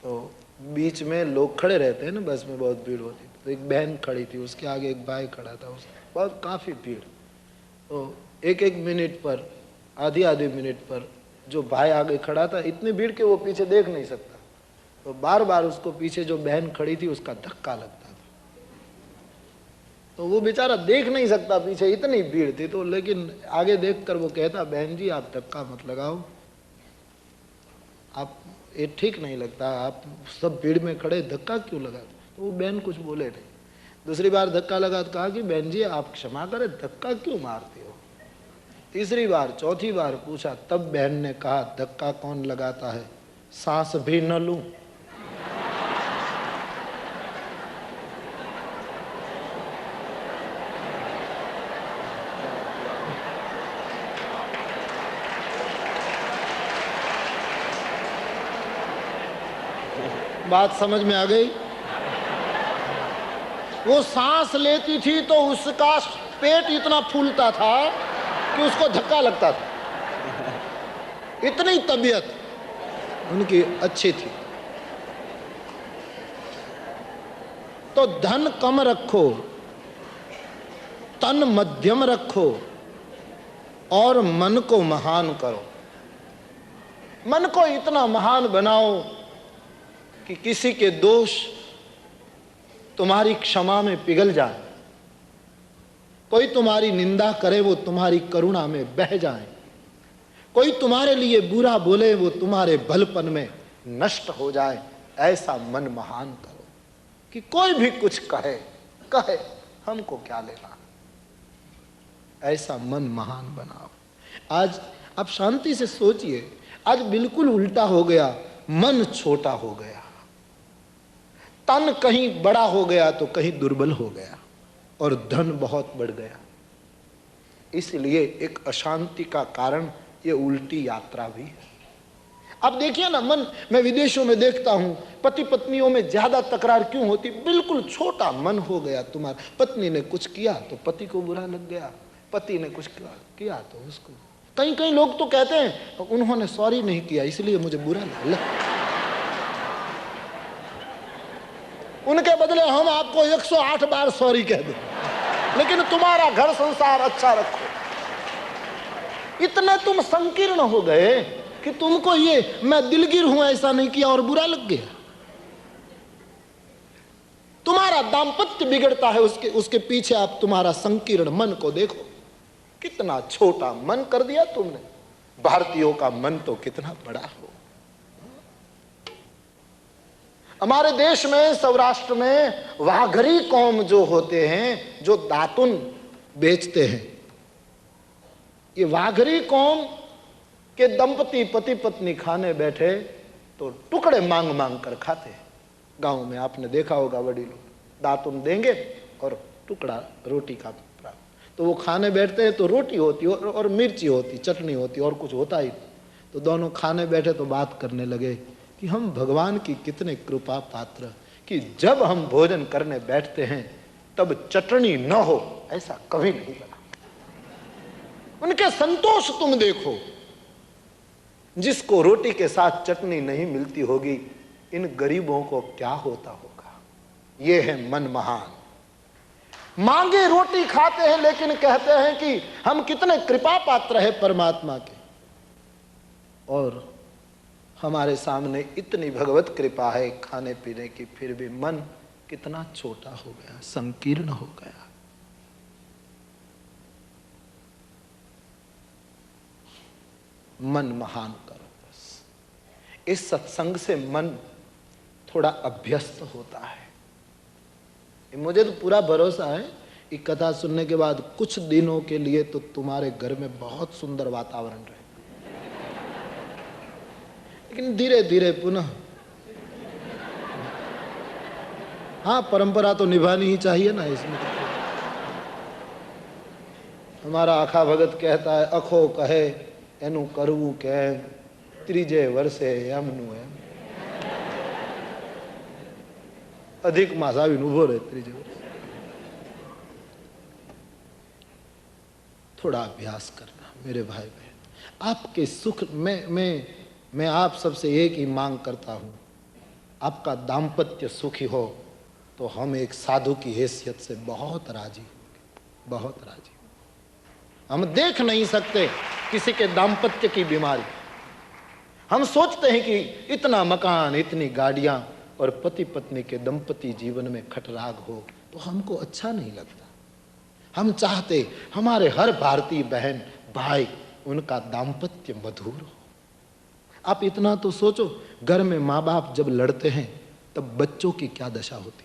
तो बीच में लोग खड़े रहते हैं ना, बस में बहुत भीड़ होती, तो एक बहन खड़ी थी, उसके आगे एक भाई खड़ा था, उस बहुत काफ़ी भीड़, तो एक मिनट पर, आधी मिनट पर जो भाई आगे खड़ा था, इतनी भीड़ के वो पीछे देख नहीं सकता, तो बार बार उसको पीछे जो बहन खड़ी थी उसका धक्का लगता था, तो वो बेचारा देख नहीं सकता पीछे, इतनी भीड़ थी, तो लेकिन आगे देखकर वो कहता, बहन जी आप धक्का मत लगाओ, आप ये ठीक नहीं लगता, आप सब भीड़ में खड़े धक्का क्यों लगाते? तो वो बहन कुछ बोले नहीं। दूसरी बार धक्का लगा तो कहा कि बहन जी आप क्षमा करें, धक्का क्यों मारती हो? तीसरी बार, चौथी बार पूछा, तब बहन ने कहा, धक्का कौन लगाता है, सांस भी न लूं। बात समझ में आ गई? वो सांस लेती थी तो उसका पेट इतना फूलता था कि उसको धक्का लगता था, इतनी तबीयत उनकी अच्छी थी। तो धन कम रखो, तन मध्यम रखो और मन को महान करो। मन को इतना महान बनाओ कि किसी के दोष तुम्हारी क्षमा में पिघल जाए, कोई तुम्हारी निंदा करे वो तुम्हारी करुणा में बह जाए, कोई तुम्हारे लिए बुरा बोले वो तुम्हारे भलपन में नष्ट हो जाए। ऐसा मन महान करो कि कोई भी कुछ कहे कहे हमको क्या लेना, ऐसा मन महान बनाओ। आज आप शांति से सोचिए, आज बिल्कुल उल्टा हो गया, मन छोटा हो गया, तन कहीं बड़ा हो गया तो कहीं दुर्बल हो गया और धन बहुत बढ़ गया। इसलिए एक अशांति का कारण ये उल्टी यात्रा भी है। अब देखिए ना, मन, मैं विदेशों में देखता हूं, पति पत्नियों में ज्यादा तकरार क्यों होती? बिल्कुल छोटा मन हो गया तुम्हारा। पत्नी ने कुछ किया तो पति को बुरा लग गया, पति ने कुछ किया तो उसको। कहीं कहीं लोग तो कहते हैं उन्होंने सॉरी नहीं किया इसलिए मुझे बुरा लगा, उनके बदले हम आपको 108 बार सॉरी कह दें, लेकिन तुम्हारा घर संसार अच्छा रखो। इतने तुम संकीर्ण हो गए कि तुमको ये मैं दिलगीर हूं ऐसा नहीं किया और बुरा लग गया। तुम्हारा दाम्पत्य बिगड़ता है, उसके पीछे आप तुम्हारा संकीर्ण मन को देखो, कितना छोटा मन कर दिया तुमने। भारतीयों का मन तो कितना बड़ा हो। हमारे देश में, सौराष्ट्र में वाघरी कौम जो होते हैं, जो दातुन बेचते हैं, ये वाघरी कौम के दंपति पति पत्नी खाने बैठे तो टुकड़े मांग मांग कर खाते हैं। गांव में आपने देखा होगा, बड़ी लोग दातुन देंगे और टुकड़ा रोटी का, तो वो खाने बैठते हैं तो रोटी होती और मिर्ची होती, चटनी होती, और कुछ होता ही। तो दोनों खाने बैठे तो बात करने लगे कि हम भगवान की कितने कृपा पात्र कि जब हम भोजन करने बैठते हैं तब चटनी न हो, ऐसा कभी नहीं बना। उनके संतोष तुम देखो। जिसको रोटी के साथ चटनी नहीं मिलती होगी, इन गरीबों को क्या होता होगा। ये है मन महान। मांगे रोटी खाते हैं लेकिन कहते हैं कि हम कितने कृपा पात्र है परमात्मा के, और हमारे सामने इतनी भगवत कृपा है खाने पीने की, फिर भी मन कितना छोटा हो गया, संकीर्ण हो गया। मन महान करो बस। इस सत्संग से मन थोड़ा अभ्यस्त होता है। मुझे तो पूरा भरोसा है कि कथा सुनने के बाद कुछ दिनों के लिए तो तुम्हारे घर में बहुत सुंदर वातावरण रहे, लेकिन धीरे धीरे पुनः हाँ, परंपरा तो निभानी ही चाहिए ना इसमें। हमारा आखा भगत कहता है, अखो कहे एनु करवू के त्रीजे वर्षे एमनु एम। अधिक मास आवीने उभो रहे त्रीजे वर्ष। थोड़ा अभ्यास करना मेरे भाई बहन। आपके सुख मैं आप सबसे एक ही मांग करता हूं, आपका दाम्पत्य सुखी हो तो हम एक साधु की हैसियत से बहुत राजी होंगे, बहुत राजी। हम देख नहीं सकते किसी के दाम्पत्य की बीमारी। हम सोचते हैं कि इतना मकान, इतनी गाड़ियां और पति पत्नी के दंपति जीवन में खटराग हो तो हमको अच्छा नहीं लगता। हम चाहते हमारे हर भारतीय बहन भाई उनका दाम्पत्य मधुर हो। आप इतना तो सोचो, घर में माँ बाप जब लड़ते हैं तब बच्चों की क्या दशा होती,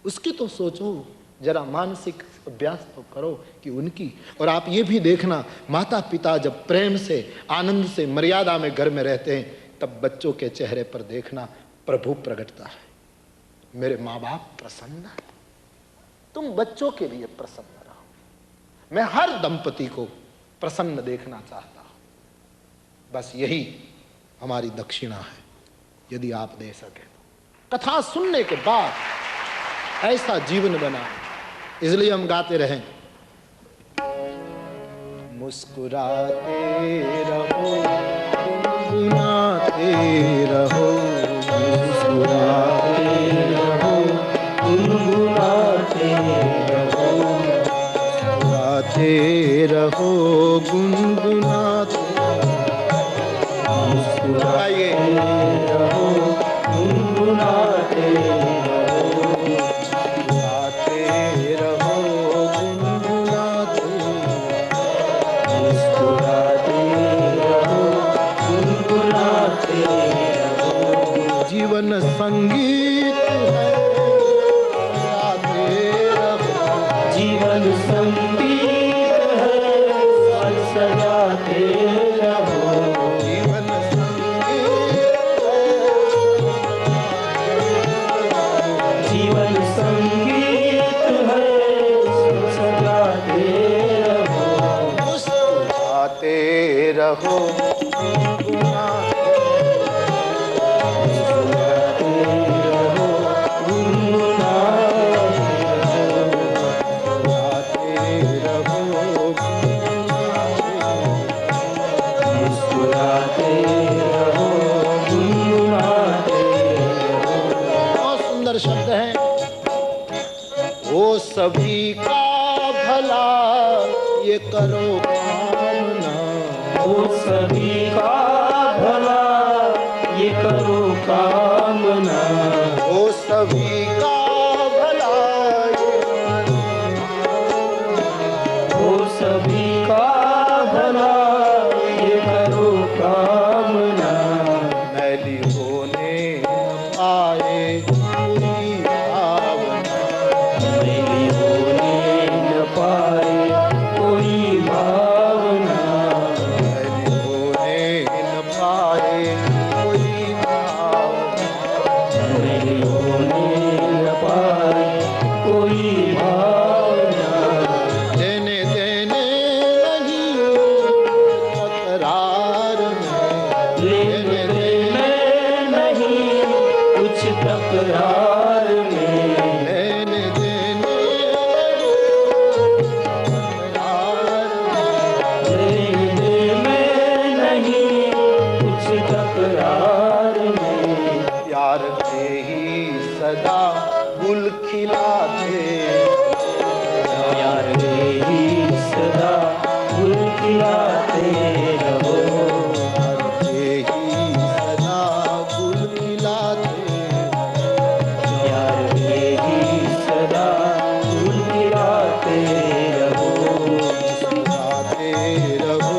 उसकी तो सोचो जरा, मानसिक अभ्यास तो करो कि उनकी। और आप ये भी देखना, माता पिता जब प्रेम से, आनंद से, मर्यादा में घर में रहते हैं तब बच्चों के चेहरे पर देखना प्रभु प्रकटता है। मेरे माँ बाप प्रसन्न है, तुम बच्चों के लिए प्रसन्न रहो। मैं हर दंपति को प्रसन्न देखना चाहता हूं। बस यही हमारी दक्षिणा है, यदि आप दे सके तो। कथा सुनने के बाद ऐसा जीवन बना, इसलिए हम गाते रहें, मुस्कुराते रहो, गुनगुनाते रहो, मुस्कुराते रहो, गुनगुनाते रहो, मुस्कुराते रहो, गुनगुनाते रहो, मुस्कुराते रहो, गुनगुनाते रहो। जीवन संगीत है, गाते रहो। जीवन संगीत है, सजाते रहो। जीवन संगीत है, जीवन संगीत है, सजाते रहो। मुस्कुराते रहो, शब्द है, वो सभी का भला ये करो कामना, वो सभी का भला ये करो कामना, वो सभी का भला वो सभी का भला ये करो कामना। मैली होने आए कोई भावना, मैली होने न पाए कोई भावना, मैली होने न पाए कोई भावना। देने देने नहीं तकरार में, लेने देने नहीं कुछ तकरार में, लेने देने लेने देने नहीं कुछ तकरार में। प्यार के ही सदा गुल खिलाते, प्यार में ही सदा गुल खिलाते रहो। प्यार के ही सदा गुल खिलाते, प्यार में ही सदा गुल खिलाते रहो। मुस्कुराते रहो,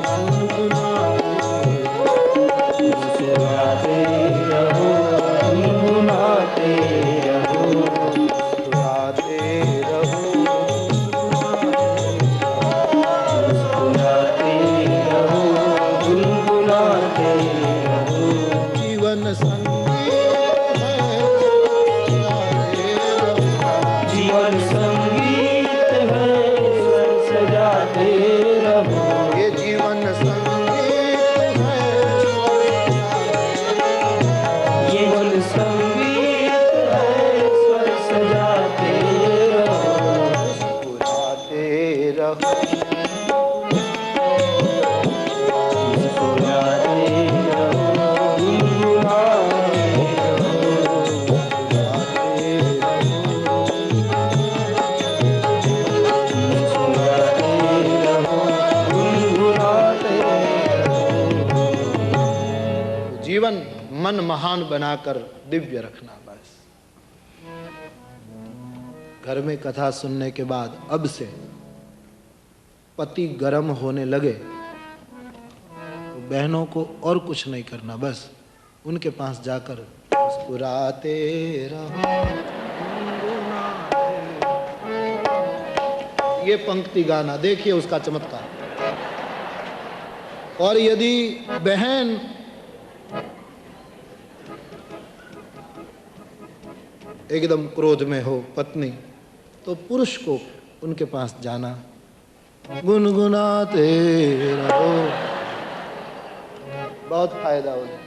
गुनगुनाते मुस्कुराते रहो, गुनगुनाते रहो। मुस्कुराते रहो, मुस्कुराते रहो, मन महान बनाकर दिव्य रखना। बस घर में कथा सुनने के बाद अब से पति गर्म होने लगे तो बहनों को और कुछ नहीं करना, बस उनके पास जाकर मुस्कुराते रहो। ये पंक्ति गाना, देखिए उसका चमत्कार। और यदि बहन एकदम क्रोध में हो पत्नी, तो पुरुष को उनके पास जाना, गुनगुनाते रहो, बहुत फायदा हो जाए।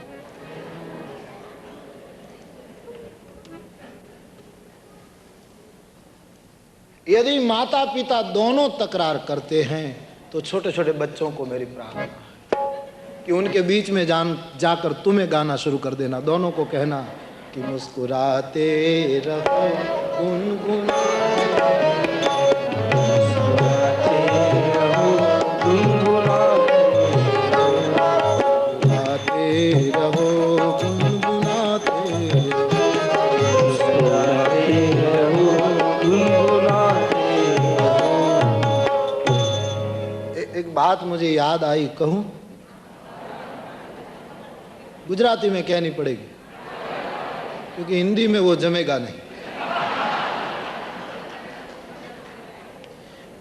यदि माता पिता दोनों तकरार करते हैं तो छोटे छोटे बच्चों को मेरी प्रार्थना कि उनके बीच में जाकर तुम्हें गाना शुरू कर देना। दोनों को कहना कि मुस्कुराते रहो, गुनगुनाते रहो, एक बात मुझे याद आई, कहूं? गुजराती में कहनी पड़ेगी क्योंकि हिंदी में वो जमेगा नहीं।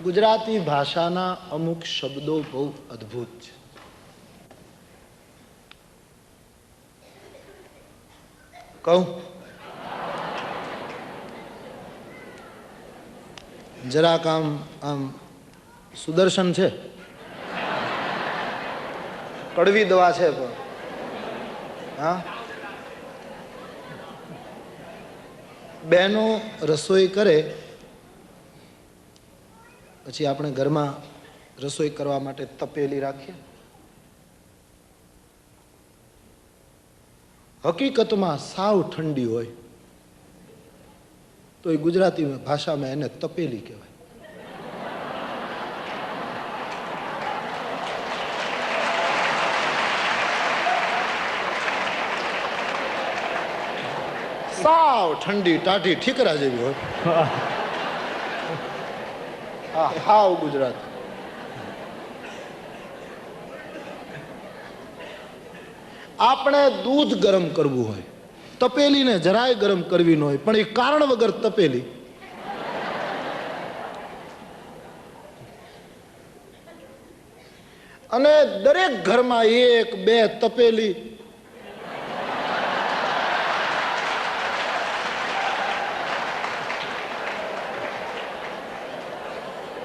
गुजराती भाषाना अमुक शब्दों बहु अद्भुत છે। कहूं? જરાક આમ સુદર્શન છે, કડવી દવા છે પણ હા, બહેનો રસોઈ કરે પછી આપણે ઘરમાં રસોઈ કરવા માટે તપેલી રાખીએ। હકીકતમાં સાવ ઠંડી હોય તો એ ગુજરાતી ભાષામાં એને તપેલી કહેવાય। સાવ ઠંડી ટાઢી ઠીકરા જેવી હોય, હા હાવ ગુજરાતી। આપણે દૂધ ગરમ કરવું હોય, તપેલીને જરાય ગરમ કરવી ન હોય, પણ એ કારણ વગર તપેલી, અને દરેક ઘરમાં એક બે તપેલી,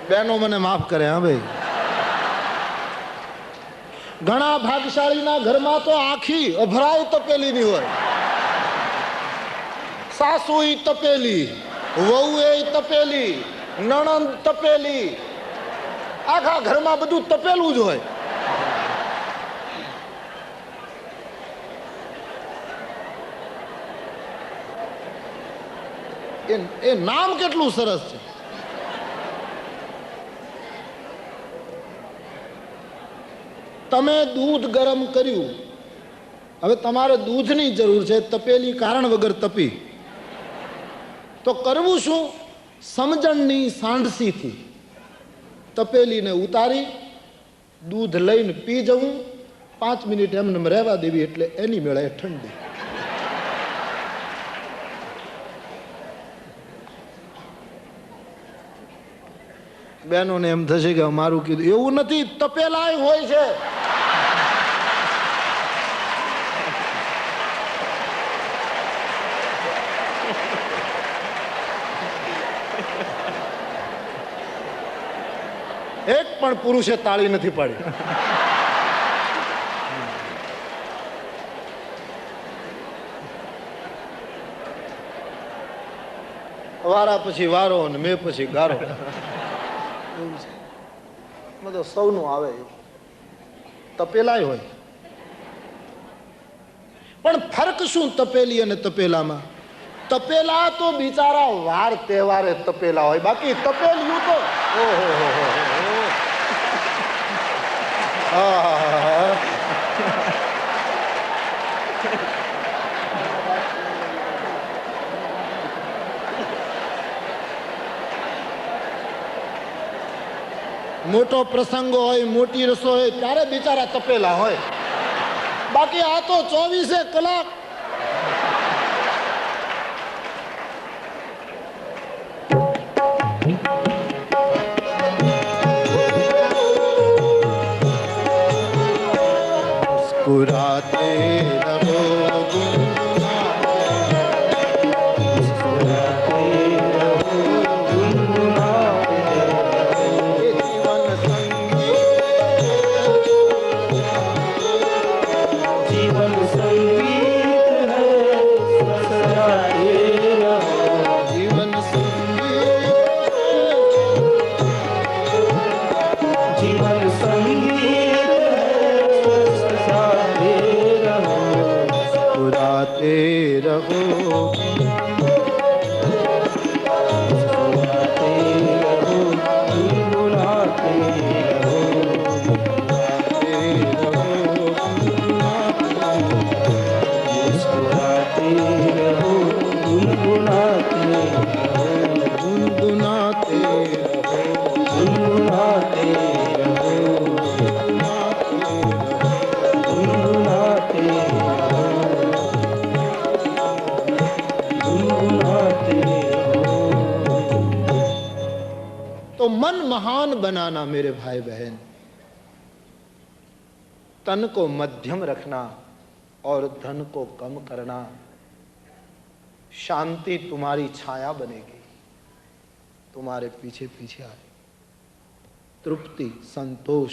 બહેનો મને માફ કરે હા ભાઈ, ઘણા ભાગશાળીના ઘરમાં તો આખી અભરાય તપેલીની હોય, સાસુઈ તપેલી, વહુએ તપેલી, નણંદ તપેલી, આખા ઘરમાં બધું તપેલું જ હોય। એ નામ કેટલું સરસ છે। તમે દૂધ ગરમ કર્યું, હવે તમારે દૂધની જરૂર છે, તપેલી કારણ વગર તપી, તો કરવું શું? સમજણની સાંડસીથી તપેલીને ઉતારી દૂધ લઈને પી જવું, 5 મિનિટ એમને રહેવા દેવી એટલે એની મેળે ઠંડી। બહેનોને એમ થશે કે અમારું કીધું એવું નથી, તપેલાય હોય છે। એક પણ પુરુષે તાળી નથી પાડી। વારા પછી વારો અને મેં પછી ગારો, બધું સૌનું આવે, તપેલાય હોય। પણ ફરક શું તપેલી અને તપેલામાં? તપેલા તો બિચારા વાર તહેવારે તપેલા હોય, બાકી તપેલિયું તો મોટો પ્રસંગ હોય, મોટી રસો હોય ત્યારે બિચારા તપેલા હોય, બાકી આ તો 24 કલાક मुस्कुराते रहो, मुस्कुराते रहो, गुनगुनाते रहो। जीवन संगीत है, सजाते रहो। जीवन संगीत, जीवन संगीत है, सजाते रहो। मुस्कुराते रहो, मुस्कुराते रहो, गुनगुनाते रहो। मुस्कुराते रहो, गुनगुनाते रहो। गुनगुनाते रहो, गुनगुनाते रहो, गुनगुनाते रहो, गुनगुनाते रहो। तो मन महान बनाना मेरे भाई बहन, तन को मध्यम रखना और धन को कम करना, शांति तुम्हारी छाया बनेगी, तुम्हारे पीछे पीछे आए, तृप्ति संतोष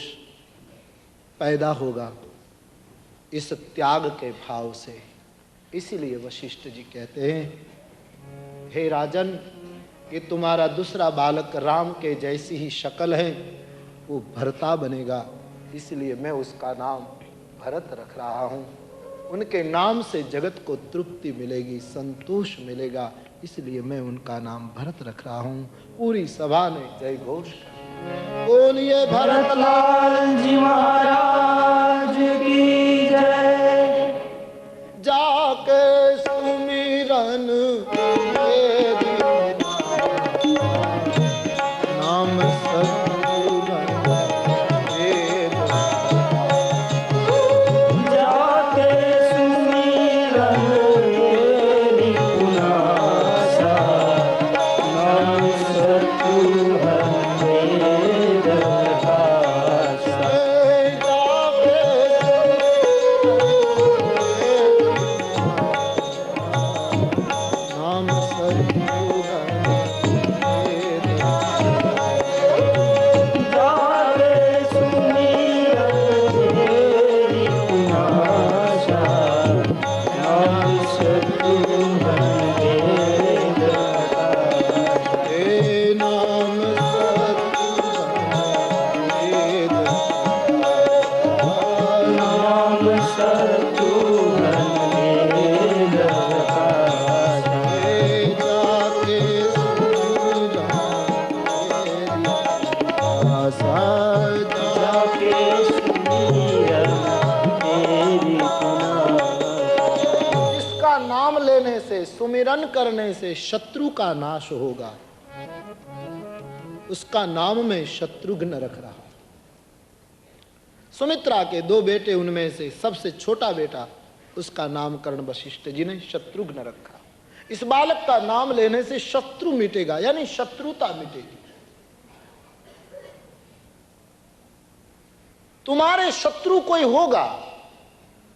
पैदा होगा इस त्याग के भाव से। इसीलिए वशिष्ठ जी कहते हैं, हे राजन, ये तुम्हारा दूसरा बालक राम के जैसी ही शक्ल है, वो भरता बनेगा, इसलिए मैं उसका नाम भरत रख रहा हूँ। उनके नाम से जगत को तृप्ति मिलेगी, संतोष मिलेगा, इसलिए मैं उनका नाम भरत रख रहा हूँ। पूरी सभा ने जय घोष किया। बोलिए भरत भरतलाल जी महाराज की जय। जाके सुमिरन तेरी नाम सतगुरन वेद। जाके सुमिरन तेरी पुनासा, नाम सतगुरन वेद प्रकाशा। नाम सतगुरन वेद। जाके सुमिरन तेरी पुनासा, नाम सतगुरन वेद प्रकाशा। हे नाम सतगुरन वेद। नाम सतगुरन वेद प्रकाशा। हे जाके सुमिरन तेरी आशा। जाके सुमिरन तेरी पुनासा। इसका नाम लेने से, सुमिरन करने से शत्रु का नाश होगा। उसका नाम में शत्रुघ्न रख रहा। सुमित्रा के 2 बेटे, उनमें से सबसे छोटा बेटा, उसका नामकरण वशिष्ठ जी ने शत्रुघ्न रखा। इस बालक का नाम लेने से शत्रु मिटेगा, यानी शत्रुता मिटेगी। तुम्हारे शत्रु कोई होगा,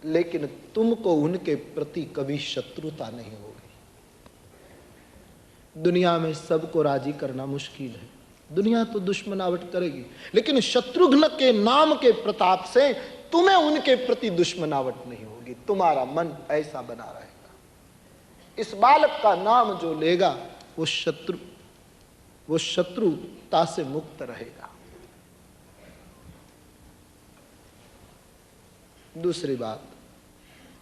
लेकिन तुमको उनके प्रति कभी शत्रुता नहीं होगी। दुनिया में सबको राजी करना मुश्किल है, दुनिया तो दुश्मनावट करेगी, लेकिन शत्रुघ्न के नाम के प्रताप से तुम्हें उनके प्रति दुश्मनावट नहीं होगी, तुम्हारा मन ऐसा बना रहेगा। इस बालक का नाम जो लेगा वो शत्रुता से मुक्त रहेगा। दूसरी बात,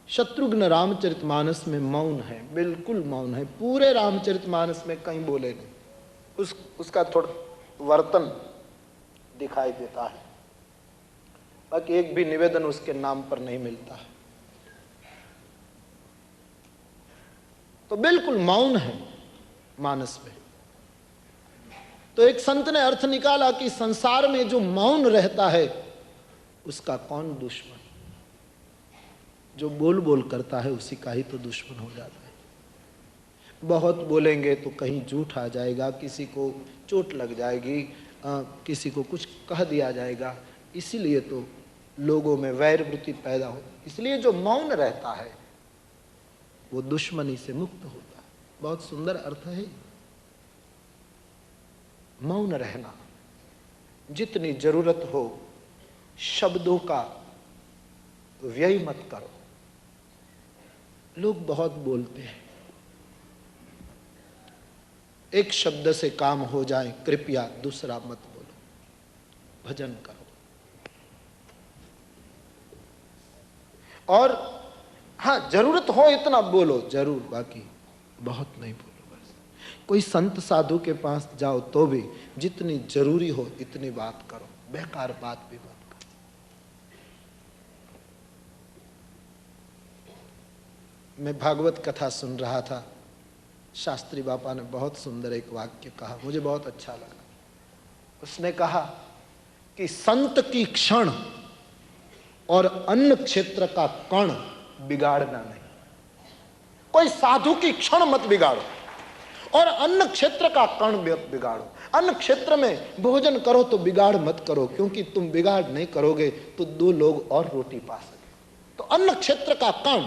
शत्रुघ्न रामचरितमानस में मौन है, बिल्कुल मौन है, पूरे रामचरितमानस में कहीं बोले नहीं। उसका थोड़ा वर्तन दिखाई देता है, बाकी एक भी निवेदन उसके नाम पर नहीं मिलता है। तो बिल्कुल मौन है मानस में। तो एक संत ने अर्थ निकाला कि संसार में जो मौन रहता है उसका कौन दुश्मन, जो बोल बोल करता है उसी का ही तो दुश्मन हो जाता है। बहुत बोलेंगे तो कहीं झूठ आ जाएगा, किसी को चोट लग जाएगी, किसी को कुछ कह दिया जाएगा, इसीलिए तो लोगों में वैर वृत्ति पैदा हो। इसलिए जो मौन रहता है वो दुश्मनी से मुक्त होता है। बहुत सुंदर अर्थ है मौन रहना। जितनी जरूरत हो शब्दों का व्यय मत करो। लोग बहुत बोलते हैं, एक शब्द से काम हो जाए कृपया दूसरा मत बोलो, भजन करो। और हाँ, जरूरत हो इतना बोलो जरूर, बाकी बहुत नहीं बोलो। बस कोई संत साधु के पास जाओ तो भी जितनी जरूरी हो इतनी बात करो, बेकार बात भी मत करो। मैं भागवत कथा सुन रहा था, शास्त्री बापा ने बहुत सुंदर एक वाक्य कहा, मुझे बहुत अच्छा लगा। उसने कहा कि संत की क्षण और अन्न क्षेत्र का कण बिगाड़ना नहीं। कोई साधु की क्षण मत बिगाड़ो और अन्न क्षेत्र का कण मत बिगाड़ो। अन्न क्षेत्र में भोजन करो तो बिगाड़ मत करो, क्योंकि तुम बिगाड़ नहीं करोगे तो दो लोग और रोटी पा सके। तो अन्न क्षेत्र का कण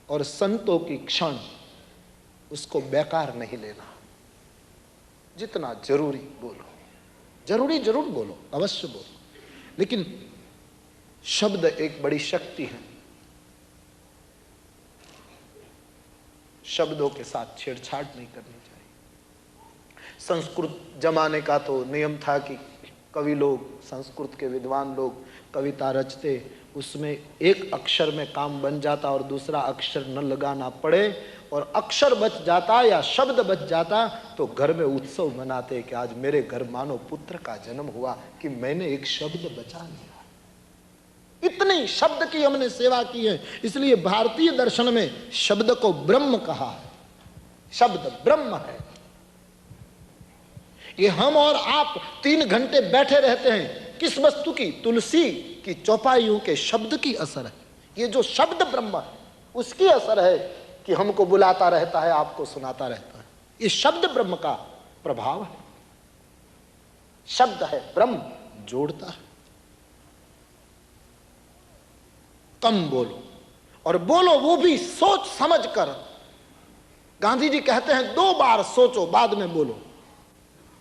और संतों की क्षण, उसको बेकार नहीं लेना। जितना जरूरी बोलो, जरूरी जरूर बोलो, अवश्य बोलो, लेकिन शब्द एक बड़ी शक्ति है। शब्दों के साथ छेड़छाड़ नहीं करनी चाहिए। संस्कृत जमाने का तो नियम था कि कवि लोग, संस्कृत के विद्वान लोग कविता रचते, उसमें एक अक्षर में काम बन जाता और दूसरा अक्षर न लगाना पड़े, और अक्षर बच जाता या शब्द बच जाता तो घर में उत्सव मनाते कि आज मेरे घर मानो पुत्र का जन्म हुआ कि मैंने एक शब्द बचा लिया। इतनी शब्द की हमने सेवा की है। इसलिए भारतीय दर्शन में शब्द को ब्रह्म कहा है। शब्द ब्रह्म है। ये हम और आप 3 घंटे बैठे रहते हैं, किस वस्तु की? तुलसी की चौपाइयों के शब्द की असर है। ये जो शब्द ब्रह्म है उसकी असर है कि हमको बुलाता रहता है, आपको सुनाता रहता है। ये शब्द ब्रह्म का प्रभाव है। शब्द है ब्रह्म, जोड़ता है। कम बोलो, और बोलो वो भी सोच समझ कर। गांधी जी कहते हैं 2 बार सोचो बाद में बोलो,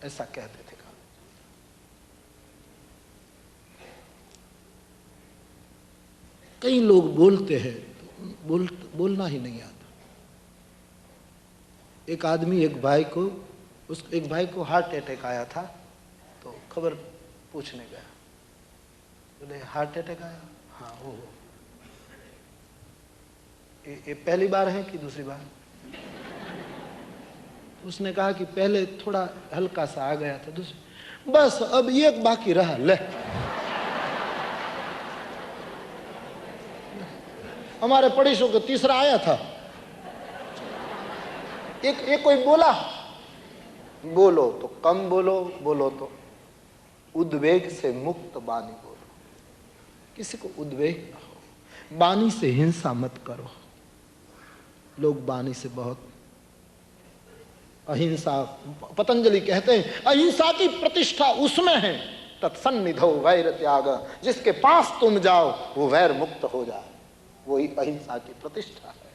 ऐसा कहते थे। कई लोग बोलते हैं तो बोलना ही नहीं आता। एक आदमी एक भाई को हार्ट अटैक आया था, तो खबर पूछने गया। बोले हार्ट अटैक आया? हाँ हो। ये पहली बार है कि दूसरी बार? उसने कहा कि पहले थोड़ा हल्का सा आ गया था, दूसरी बस अब एक बाकी रहा। ले, हमारे पड़ोसियों को तीसरा आया था। एक कोई बोला, बोलो तो कम बोलो, बोलो तो उद्वेग से मुक्त बानी बोलो। किसी को उद्वेग ना हो। बानी से हिंसा मत करो। लोग बानी से बहुत अहिंसा, पतंजलि कहते हैं अहिंसा की प्रतिष्ठा उसमें है तत्सन्निधौ वैर त्याग। जिसके पास तुम जाओ वो वैर मुक्त हो जाए, वही अहिंसा की प्रतिष्ठा है।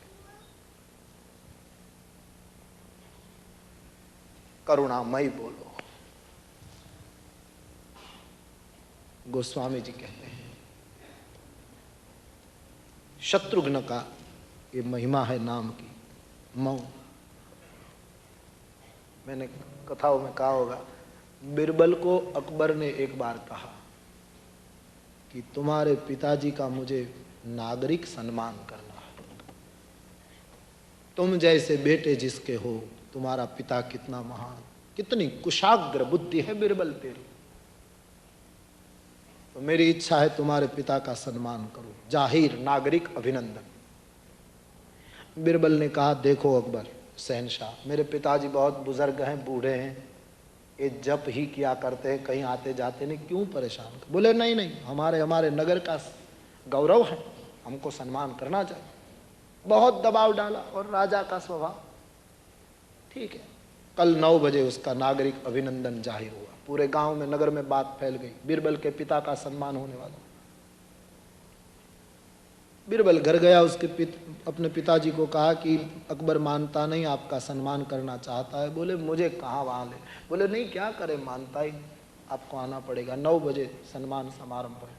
करुणामयी बोलो। गोस्वामी जी कहते हैं शत्रुघ्न का ये महिमा है नाम की, मौन। मैंने कथाओं में कहा होगा, बिरबल को अकबर ने एक बार कहा कि तुम्हारे पिताजी का मुझे नागरिक सम्मान करना है। तुम जैसे बेटे जिसके हो, तुम्हारा पिता कितना महान, कितनी कुशाग्र बुद्धि है बिरबल तेरी। तो मेरी इच्छा है तुम्हारे पिता का सम्मान करो, जाहिर नागरिक अभिनंदन। बिरबल ने कहा देखो अकबर शहनशाह, मेरे पिताजी बहुत बुजुर्ग हैं, बूढ़े हैं, ये जप ही किया करते हैं, कहीं आते जाते नहीं, क्यों परेशान कर? बोले नहीं नहीं, हमारे नगर का गौरव है, हमको सम्मान करना चाहिए। बहुत दबाव डाला और राजा का स्वभाव। ठीक है, कल 9 बजे उसका नागरिक अभिनंदन जाहिर हुआ, पूरे गांव में नगर में बात फैल गई, बीरबल के पिता का सम्मान होने वाला। बीरबल घर गया, अपने पिताजी को कहा कि अकबर मानता नहीं, आपका सम्मान करना चाहता है। बोले मुझे कहाँ वहाँ ले। बोले नहीं, क्या करे, मानता ही, आपको आना पड़ेगा, 9 बजे सम्मान समारंभ है।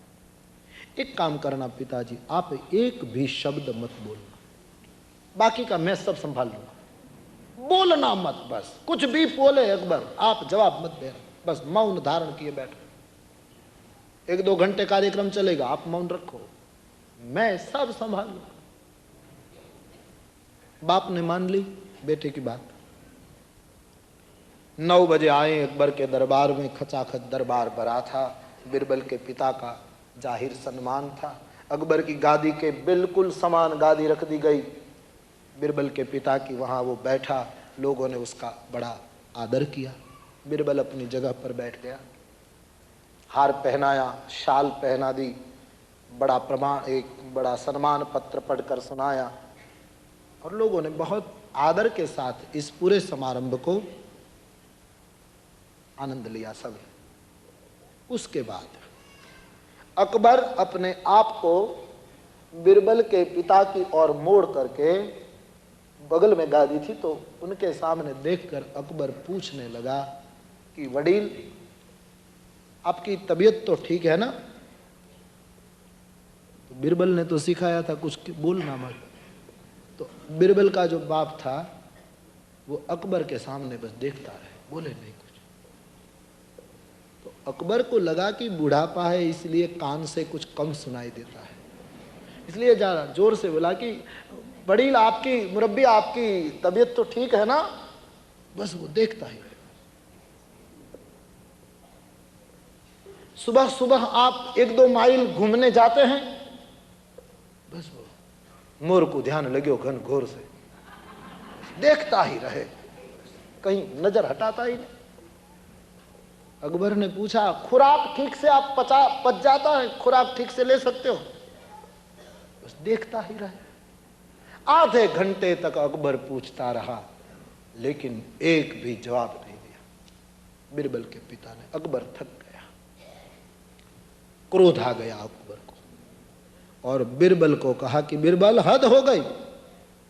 एक काम करना पिताजी, आप एक भी शब्द मत बोलना, बाकी का मैं सब संभाल लूंगा। बोलना मत, बस कुछ भी बोले अकबर आप जवाब मत देना, बस मौन धारण किए बैठो। 1-2 घंटे कार्यक्रम चलेगा, आप मौन रखो, मैं सब संभाल लूंगा। बाप ने मान ली बेटे की बात। 9 बजे आए अकबर के दरबार में, खचाखच दरबार भरा था। बीरबल के पिता का जाहिर सम्मान था, अकबर की गादी के बिल्कुल समान गादी रख दी गई बीरबल के पिता की, वहां वो बैठा, लोगों ने उसका बड़ा आदर किया। बीरबल अपनी जगह पर बैठ गया, हार पहनाया, शाल पहना दी, बड़ा प्रमाण, एक बड़ा सम्मान पत्र पढ़कर सुनाया, और लोगों ने बहुत आदर के साथ इस पूरे समारंभ को आनंद लिया सब। उसके बाद अकबर अपने आप को बीरबल के पिता की ओर मोड़ करके, बगल में गादी थी तो उनके सामने देखकर अकबर पूछने लगा कि वडील, आपकी तबीयत तो ठीक है ना? तो बीरबल ने तो सिखाया था कुछ बोलना मत। तो बीरबल का जो बाप था वो अकबर के सामने बस देखता रहे, बोले नहीं कुछ। तो अकबर को लगा कि बुढ़ापा है इसलिए कान से कुछ कम सुनाई देता है, इसलिए जरा जोर से बोला कि वडील, आपकी मुरब्बी, आपकी तबीयत तो ठीक है ना? बस वो देखता ही। सुबह सुबह आप 1-2 माइल घूमने जाते हैं? बस वो मोर को ध्यान लगे घन घोर से, देखता ही रहे, कहीं नजर हटाता ही नहीं। अकबर ने पूछा, खुराक ठीक से आप पच जाता है, खुराक ठीक से ले सकते हो? बस देखता ही रहे। आधे घंटे तक अकबर पूछता रहा, लेकिन एक भी जवाब नहीं दिया बीरबल के पिता ने। अकबर थक गया, क्रोध आ गया अकबर को, और बीरबल को कहा कि बीरबल, हद हो गई।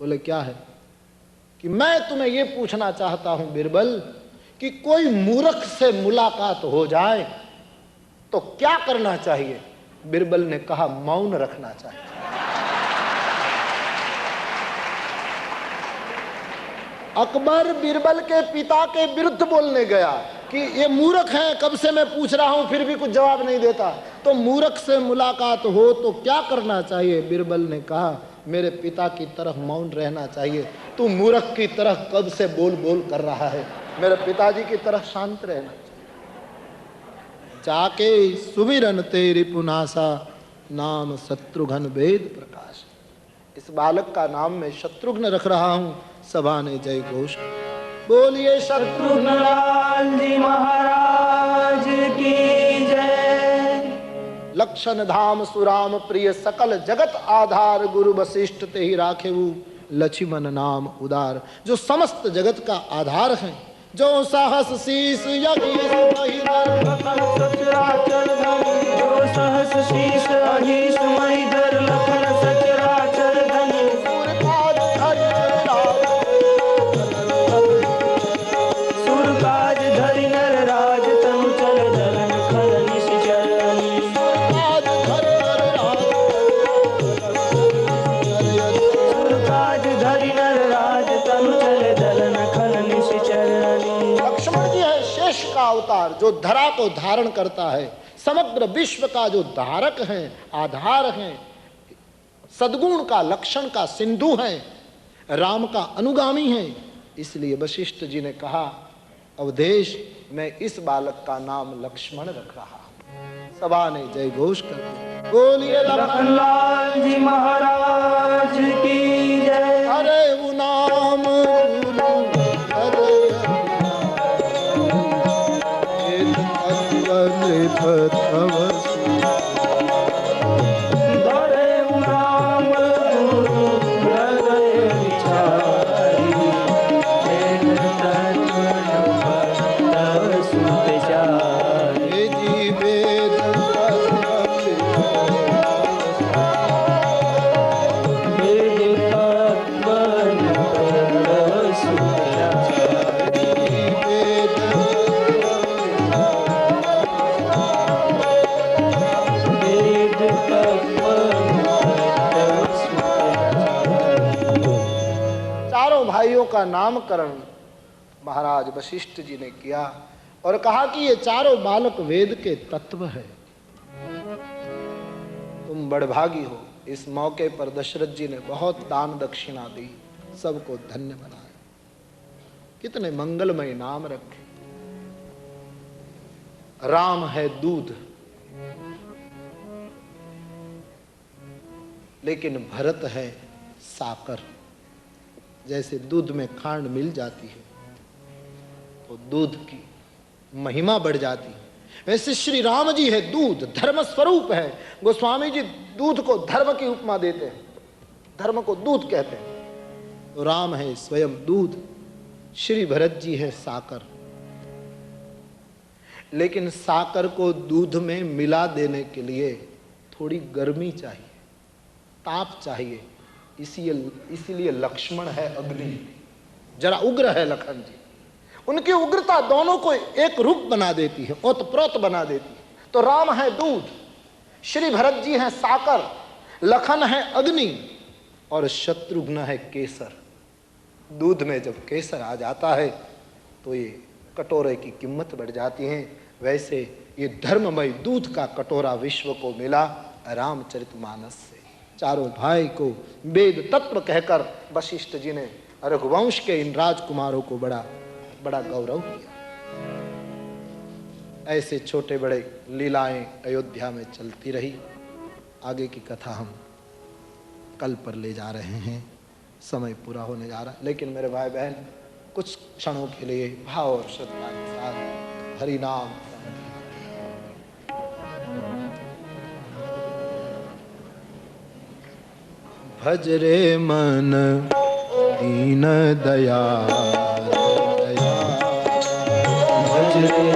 बोले क्या है? कि मैं तुम्हें यह पूछना चाहता हूं बीरबल कि कोई मूर्ख से मुलाकात हो जाए तो क्या करना चाहिए? बीरबल ने कहा, मौन रखना चाहिए। अकबर बीरबल के पिता के विरुद्ध बोलने गया कि ये मूर्ख है, कब से मैं पूछ रहा हूं फिर भी कुछ जवाब नहीं देता, तो मूर्ख से मुलाकात हो तो क्या करना चाहिए? बीरबल ने कहा, मेरे पिता की तरफ मौन रहना चाहिए। तू मूर्ख की तरफ कब से बोल बोल कर रहा है, मेरे पिताजी की तरफ शांत रहना चाहिए। जाके सुमिरन तेरी पुनासा, नाम शत्रुघ्न वेद प्रकाश। इस बालक का नाम मैं शत्रुघ्न रख रहा हूं। सभा ने जय घोष। बोलिए शत्रुघ्न लाल जी महाराज की जय। लक्षण धाम सुराम प्रिय, सकल जगत आधार, गुरु वशिष्ठ ते ही राखेऊ, लक्ष्मण नाम उदार। जो समस्त जगत का आधार है, जो साहस शीस यज्ञ जो सहस शीस अहिस महिधर, लखन सचराचर धनी। सुरकाज धरि नर राज, तनु चल जलन खल निश्चरणी। सुरकाज धरि नर राज, तनु चल जलन खल निश्चरणी। लक्ष्मण जी है शेष का अवतार, जो धरा को धारण करता है, समग्र विश्व का जो धारक है, आधार है, सद्गुण का लक्षण का सिंधु है, राम का अनुगामी है। इसलिए वशिष्ठ जी ने कहा, अवधेश मैं इस बालक का नाम लक्ष्मण रख रहा हूं। सभा ने जय घोष कर दिया। बोलिए लखनलाल जी महाराज की जय। अरे वो नाम का नामकरण महाराज वशिष्ठ जी ने किया और कहा कि ये चारों बालक वेद के तत्व है। तुम बड़भागी हो। इस मौके पर दशरथ जी ने बहुत दान दक्षिणा दी, सबको धन्य बनाया। कितने मंगलमय नाम रखे। राम है दूध, लेकिन भरत है साकर। जैसे दूध में खांड मिल जाती है तो दूध की महिमा बढ़ जाती है, वैसे श्री राम जी है दूध, धर्म स्वरूप है। गोस्वामी जी दूध को धर्म की उपमा देते हैं, धर्म को दूध कहते हैं। तो राम है स्वयं दूध, श्री भरत जी है साकर। लेकिन साकर को दूध में मिला देने के लिए थोड़ी गर्मी चाहिए, ताप चाहिए। इसीलिए लक्ष्मण है अग्नि, जरा उग्र है लखन जी। उनकी उग्रता दोनों को एक रूप बना देती है, ओतप्रोत बना देती है। तो राम है दूध, श्री भरत जी हैं साकर, लखन है अग्नि और शत्रुघ्न है केसर। दूध में जब केसर आ जाता है तो ये कटोरे की कीमत बढ़ जाती है। वैसे ये धर्ममय दूध का कटोरा विश्व को मिला रामचरितमानस से। चारों भाई को वेद तत्व कहकर वशिष्ठ जी ने रघुवंश के इन राजकुमारों को बड़ा बड़ा गौरव किया। ऐसे छोटे बड़े लीलाएं अयोध्या में चलती रही। आगे की कथा हम कल पर ले जा रहे हैं, समय पूरा होने जा रहा है। लेकिन मेरे भाई बहन, कुछ क्षणों के लिए भाव और श्रद्धा के साथ हरि नाम भज रे मन दीन दयाल, भज रे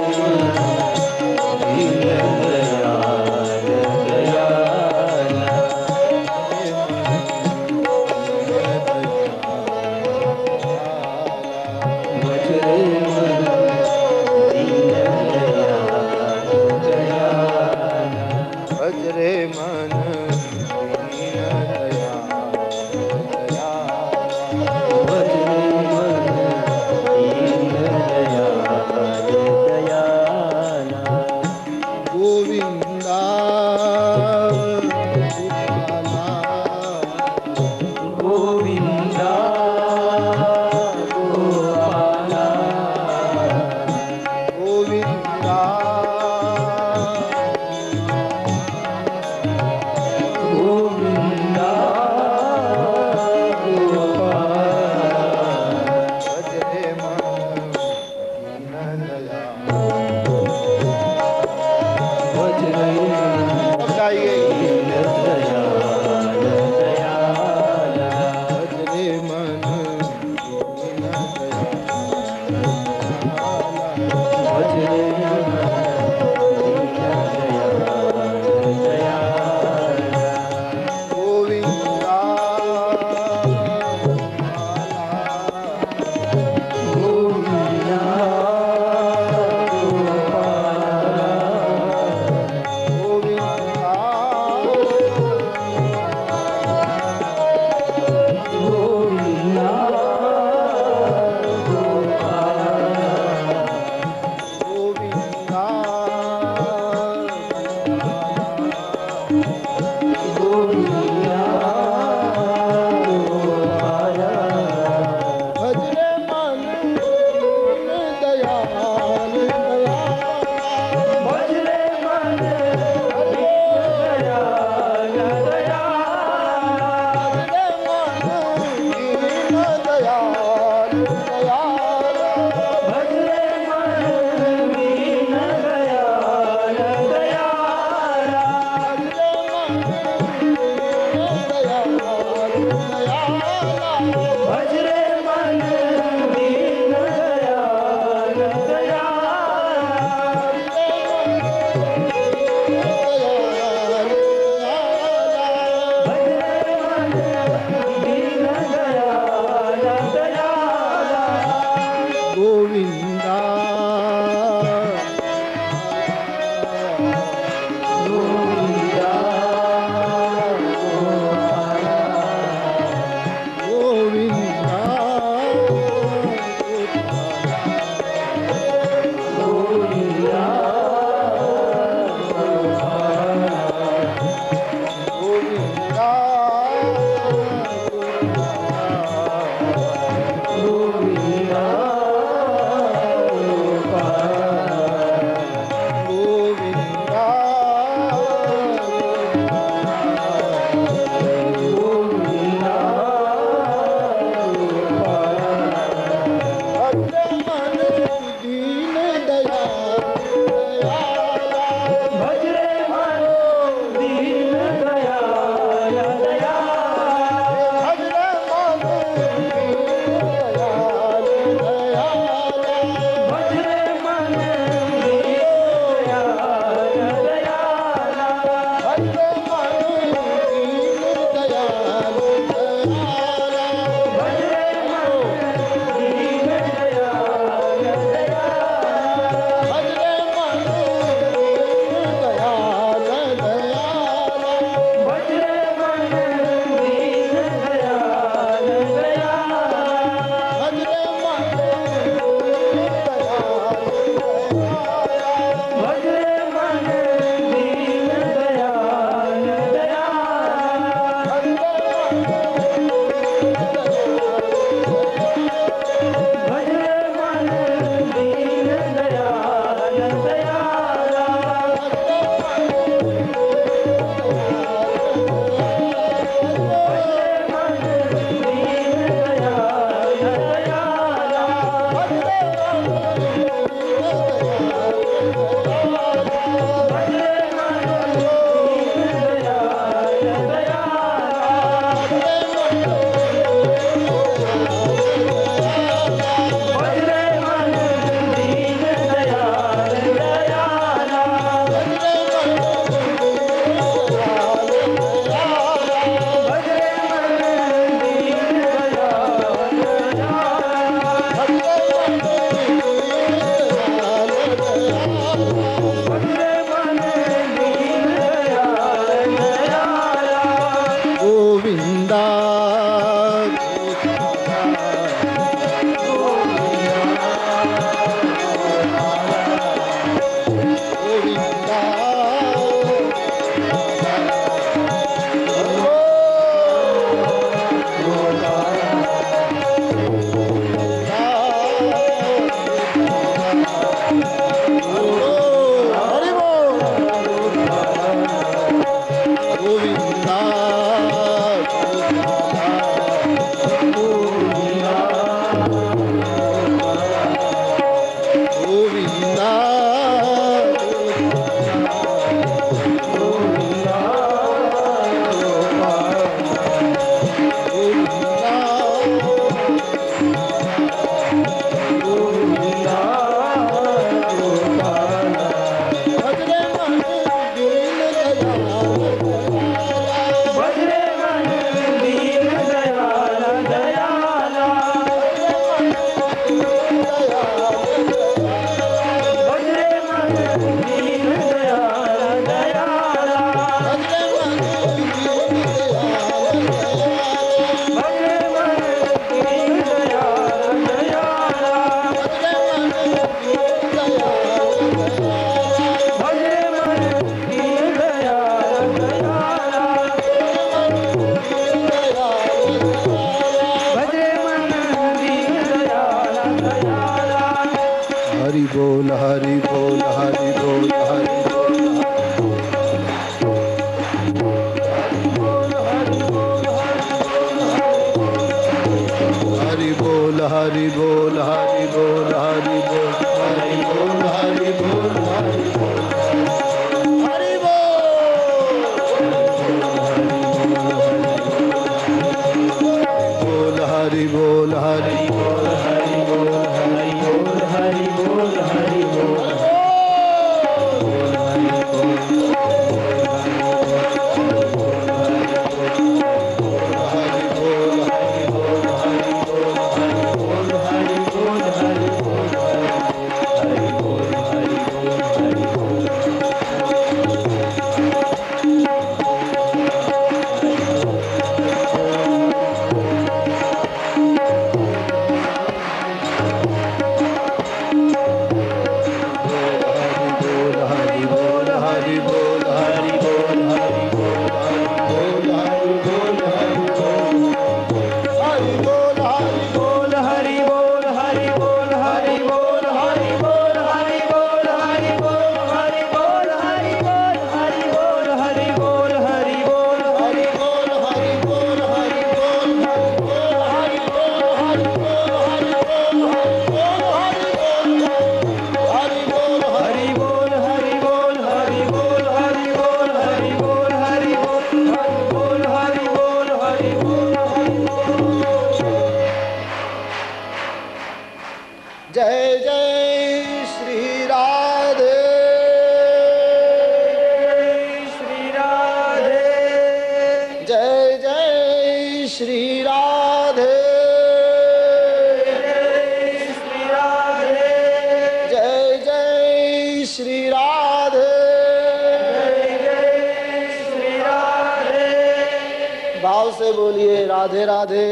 राधे राधे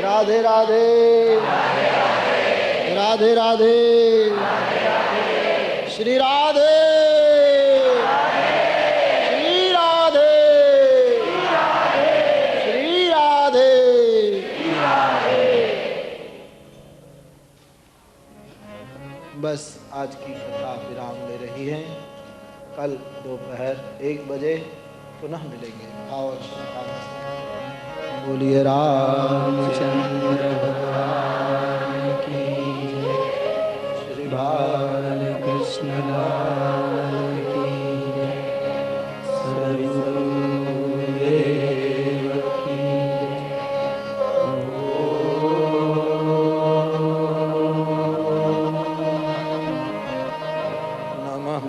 राधे राधे राधे राधे श्री राधे श्री राधे श्री राधे। बस आज की कथा विराम ले रही है। कल दोपहर 1 बजे पुनः मिलेंगे। और बोलिए रामचंद्र भगवान की जय। श्री बालकृष्ण लाल की जय। सद्गुरुदेव की जय। नमः